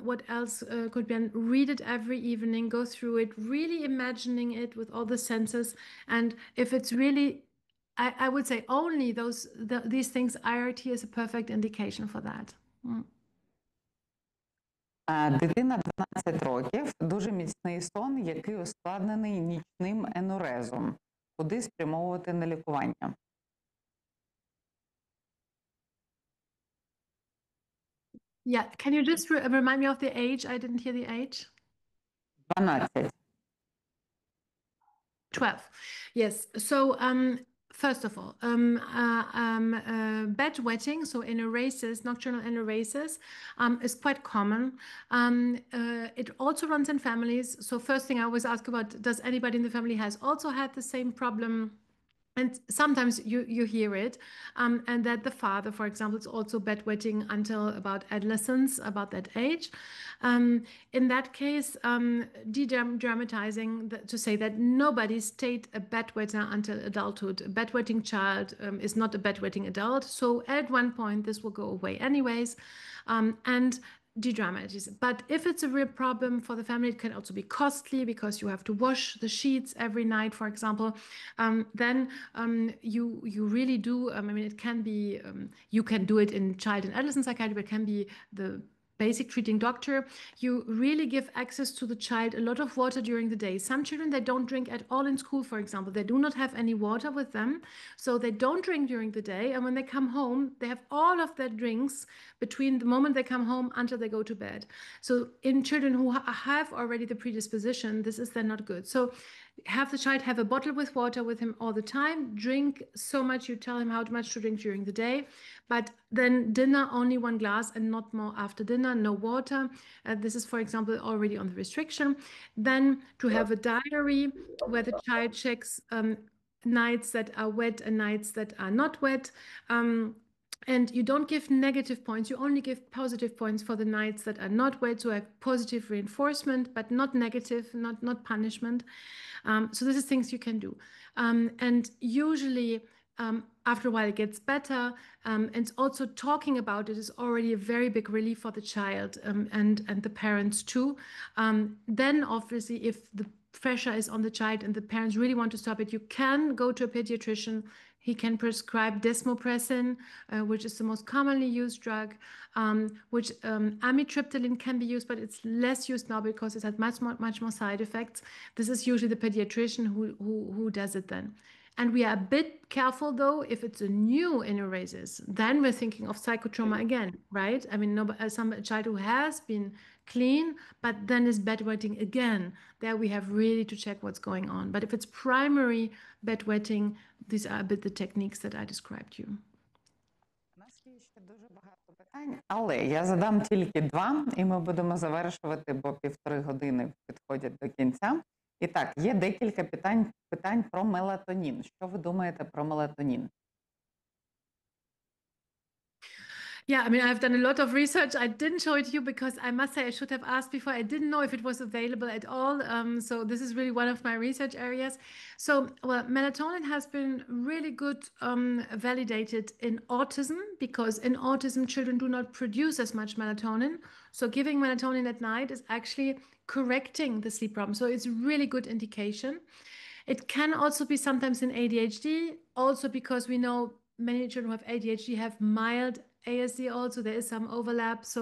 what else could be, and read it every evening. Go through it, really imagining it with all the senses. And if it's really, I would say only these things, IRT is a perfect indication for that. Дитина 12 років, дуже міцний сон, який ускладнений нічним енурезом. Куди спрямовувати на лікування? Yeah, can you just remind me of the age? I didn't hear the age. 12. 12. Yes. So first of all, bedwetting, so enuresis, nocturnal enuresis, is quite common. It also runs in families. So first thing I always ask about, does anybody in the family has also had the same problem? And sometimes you hear it, and that the father, for example, is also bedwetting until about adolescence, about that age. In that case, de-dramatizing to say that nobody stayed a bedwetter until adulthood. A bedwetting child is not a bedwetting adult. So at one point, this will go away anyways. And de-dramatize. But if it's a real problem for the family, it can also be costly because you have to wash the sheets every night, for example. Then you really do. I mean, it can be. You can do it in child and adolescent psychiatry, but it can be the basic treating doctor, you really give access to the child a lot of water during the day. Some children, they don't drink at all in school, for example. They do not have any water with them, so they don't drink during the day. And when they come home, they have all of their drinks between the moment they come home until they go to bed. So in children who have already the predisposition, this is then not good. So have the child have a bottle with water with him all the time, drink so much, you tell him how much to drink during the day, but then dinner only 1 glass and not more after dinner, no water. This is, for example, already on the restriction. Then to have a diary where the child checks nights that are wet and nights that are not wet. And you don't give negative points, you only give positive points for the nights that are not wet, so have positive reinforcement, but not negative, not punishment. So this is things you can do. And usually after a while it gets better, and also talking about it is already a very big relief for the child and the parents too. Then obviously if the pressure is on the child and the parents really want to stop it, you can go to a pediatrician. He can prescribe desmopressin, which is the most commonly used drug, which amitriptyline can be used, but it's less used now because it has much more side effects. This is usually the pediatrician who does it then. And we are a bit careful though, if it's a new enuresis, then we're thinking of psychotrauma again, right? I mean, some child who has been clean, but then is bedwetting again. There we have really to check what's going on. But if it's primary bedwetting, these are a bit the techniques that I described you. У нас є ще дуже багато питань, але я задам тільки 2, і ми будемо завершувати, бо 1,5 години підходять до кінця. І так, є декілька питань про мелатонін. Що ви думаєте про мелатонін? Yeah, I mean, I've done a lot of research. I didn't show it to you because I must say I should have asked before. I didn't know if it was available at all. So this is really one of my research areas. So, well, melatonin has been really good validated in autism, because in autism, children do not produce as much melatonin. So giving melatonin at night is actually correcting the sleep problem. So it's really good indication. It can also be sometimes in ADHD, also because we know many children who have ADHD have mild ASD also. There is some overlap. So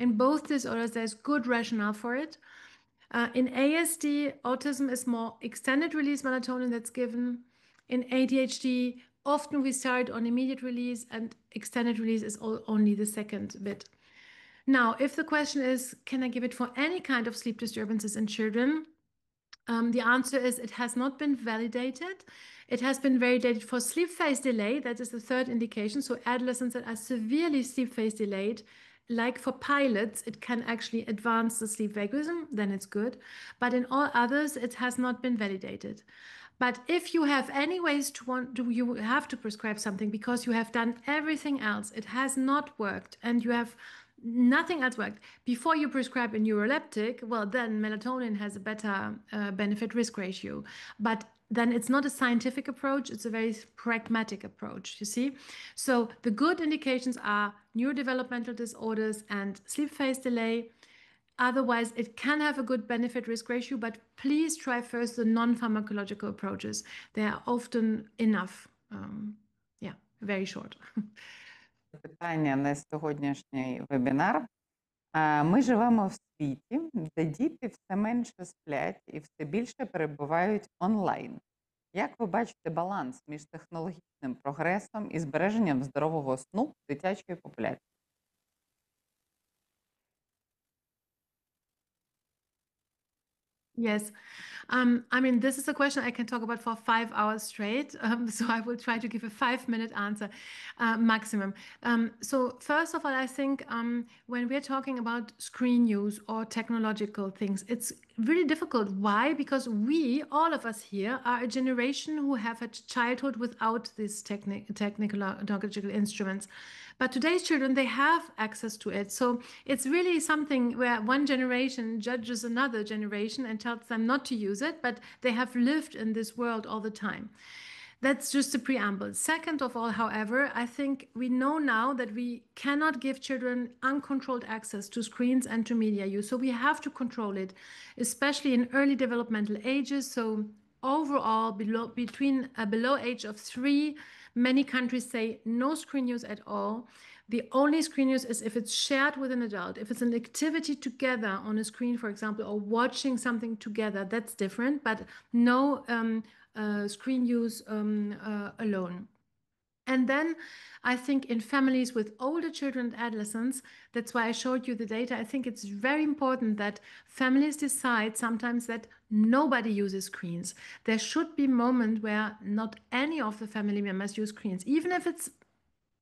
in both disorders, there's good rationale for it. In ASD, autism is more extended release melatonin that's given. In ADHD, often we start on immediate release, and extended release is only the second bit. Now, if the question is, can I give it for any kind of sleep disturbances in children? The answer is it has not been validated. It has been validated for sleep phase delay. That is the third indication. So adolescents that are severely sleep phase delayed, like for pilots, it can actually advance the sleep vagoism, then it's good. But in all others, it has not been validated. But if you have any ways you have to prescribe something because you have done everything else, it has not worked, and you have nothing else worked. Before you prescribe a neuroleptic, well, then melatonin has a better benefit-risk ratio. But then it's not a scientific approach, it's a very pragmatic approach, you see? So the good indications are neurodevelopmental disorders and sleep phase delay. Otherwise, it can have a good benefit-risk ratio, but please try first the non-pharmacological approaches. They are often enough. Yeah, very short. Питання на сьогоднішній вебінар. Ми живемо в світі, де діти все менше сплять і все більше перебувають онлайн. Як ви бачите баланс між технологічним прогресом і збереженням здорового сну дитячої популяції? Yes. I mean, this is a question I can talk about for 5 hours straight. So I will try to give a 5-minute answer maximum. So first of all, I think when we're talking about screen use or technological things, it's really difficult. Why? Because we, all of us here, are a generation who have a childhood without these technological instruments. But today's children, they have access to it. So it's really something where one generation judges another generation and tells them not to use it, but they have lived in this world all the time. That's just a preamble. Second of all, however, I think we know now that we cannot give children uncontrolled access to screens and to media use. So we have to control it, especially in early developmental ages. So overall, below age of 3, many countries say no screen use at all. The only screen use is if it's shared with an adult. If it's an activity together on a screen, for example, or watching something together, that's different, but no screen use alone. And then I think in families with older children and adolescents, that's why I showed you the data. I think it's very important that families decide sometimes that nobody uses screens. There should be moments where not any of the family members use screens, even if it's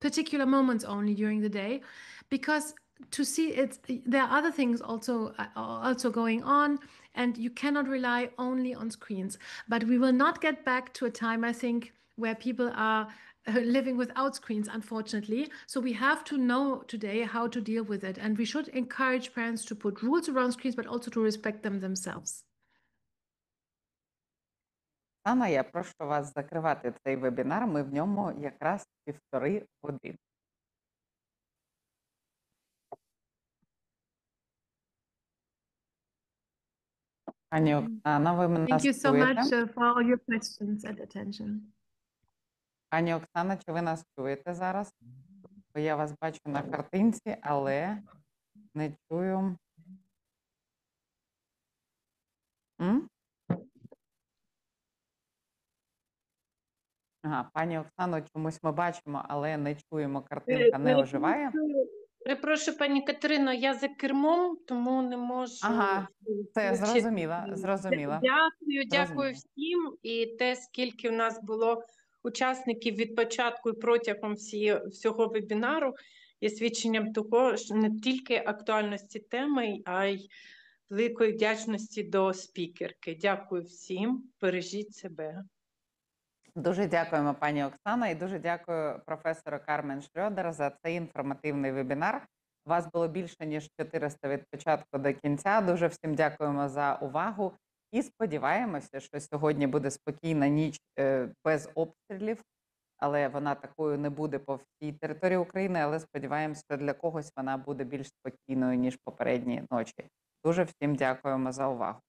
particular moments only during the day, because to see it, there are other things also going on, and you cannot rely only on screens. But we will not get back to a time, I think, where people are living without screens, unfortunately. So we have to know today how to deal with it, and we should encourage parents to put rules around screens, but also to respect them themselves. Оксана, я прошу вас закривати цей вебінар. Ми в ньому якраз 1,5 години. Пані Оксана, ви мене Thank you so чуєте? much for all your questions and attention. Пані Оксана, чи ви нас чуєте зараз? Бо я вас бачу на картинці, але не чую. Ага, пані Оксано, чомусь ми бачимо, але не чуємо, картинка не оживає. Перепрошую, пані Катерино, я за кермом, тому не можу. Ага, це зрозуміла. Дякую Зрозуміла. всім. І те, скільки в нас було учасників від початку і протягом всього вебінару, є свідченням того, що не тільки актуальності теми, а й великої вдячності до спікерки. Дякую всім, бережіть себе. Дуже дякуємо, пані Оксана, і дуже дякую професору Кармен Шрьодер за цей інформативний вебінар. Вас було більше, ніж 400 від початку до кінця. Дуже всім дякуємо за увагу і сподіваємося, що сьогодні буде спокійна ніч без обстрілів, але вона такою не буде по всій території України, але сподіваємося, що для когось вона буде більш спокійною, ніж попередні ночі. Дуже всім дякуємо за увагу.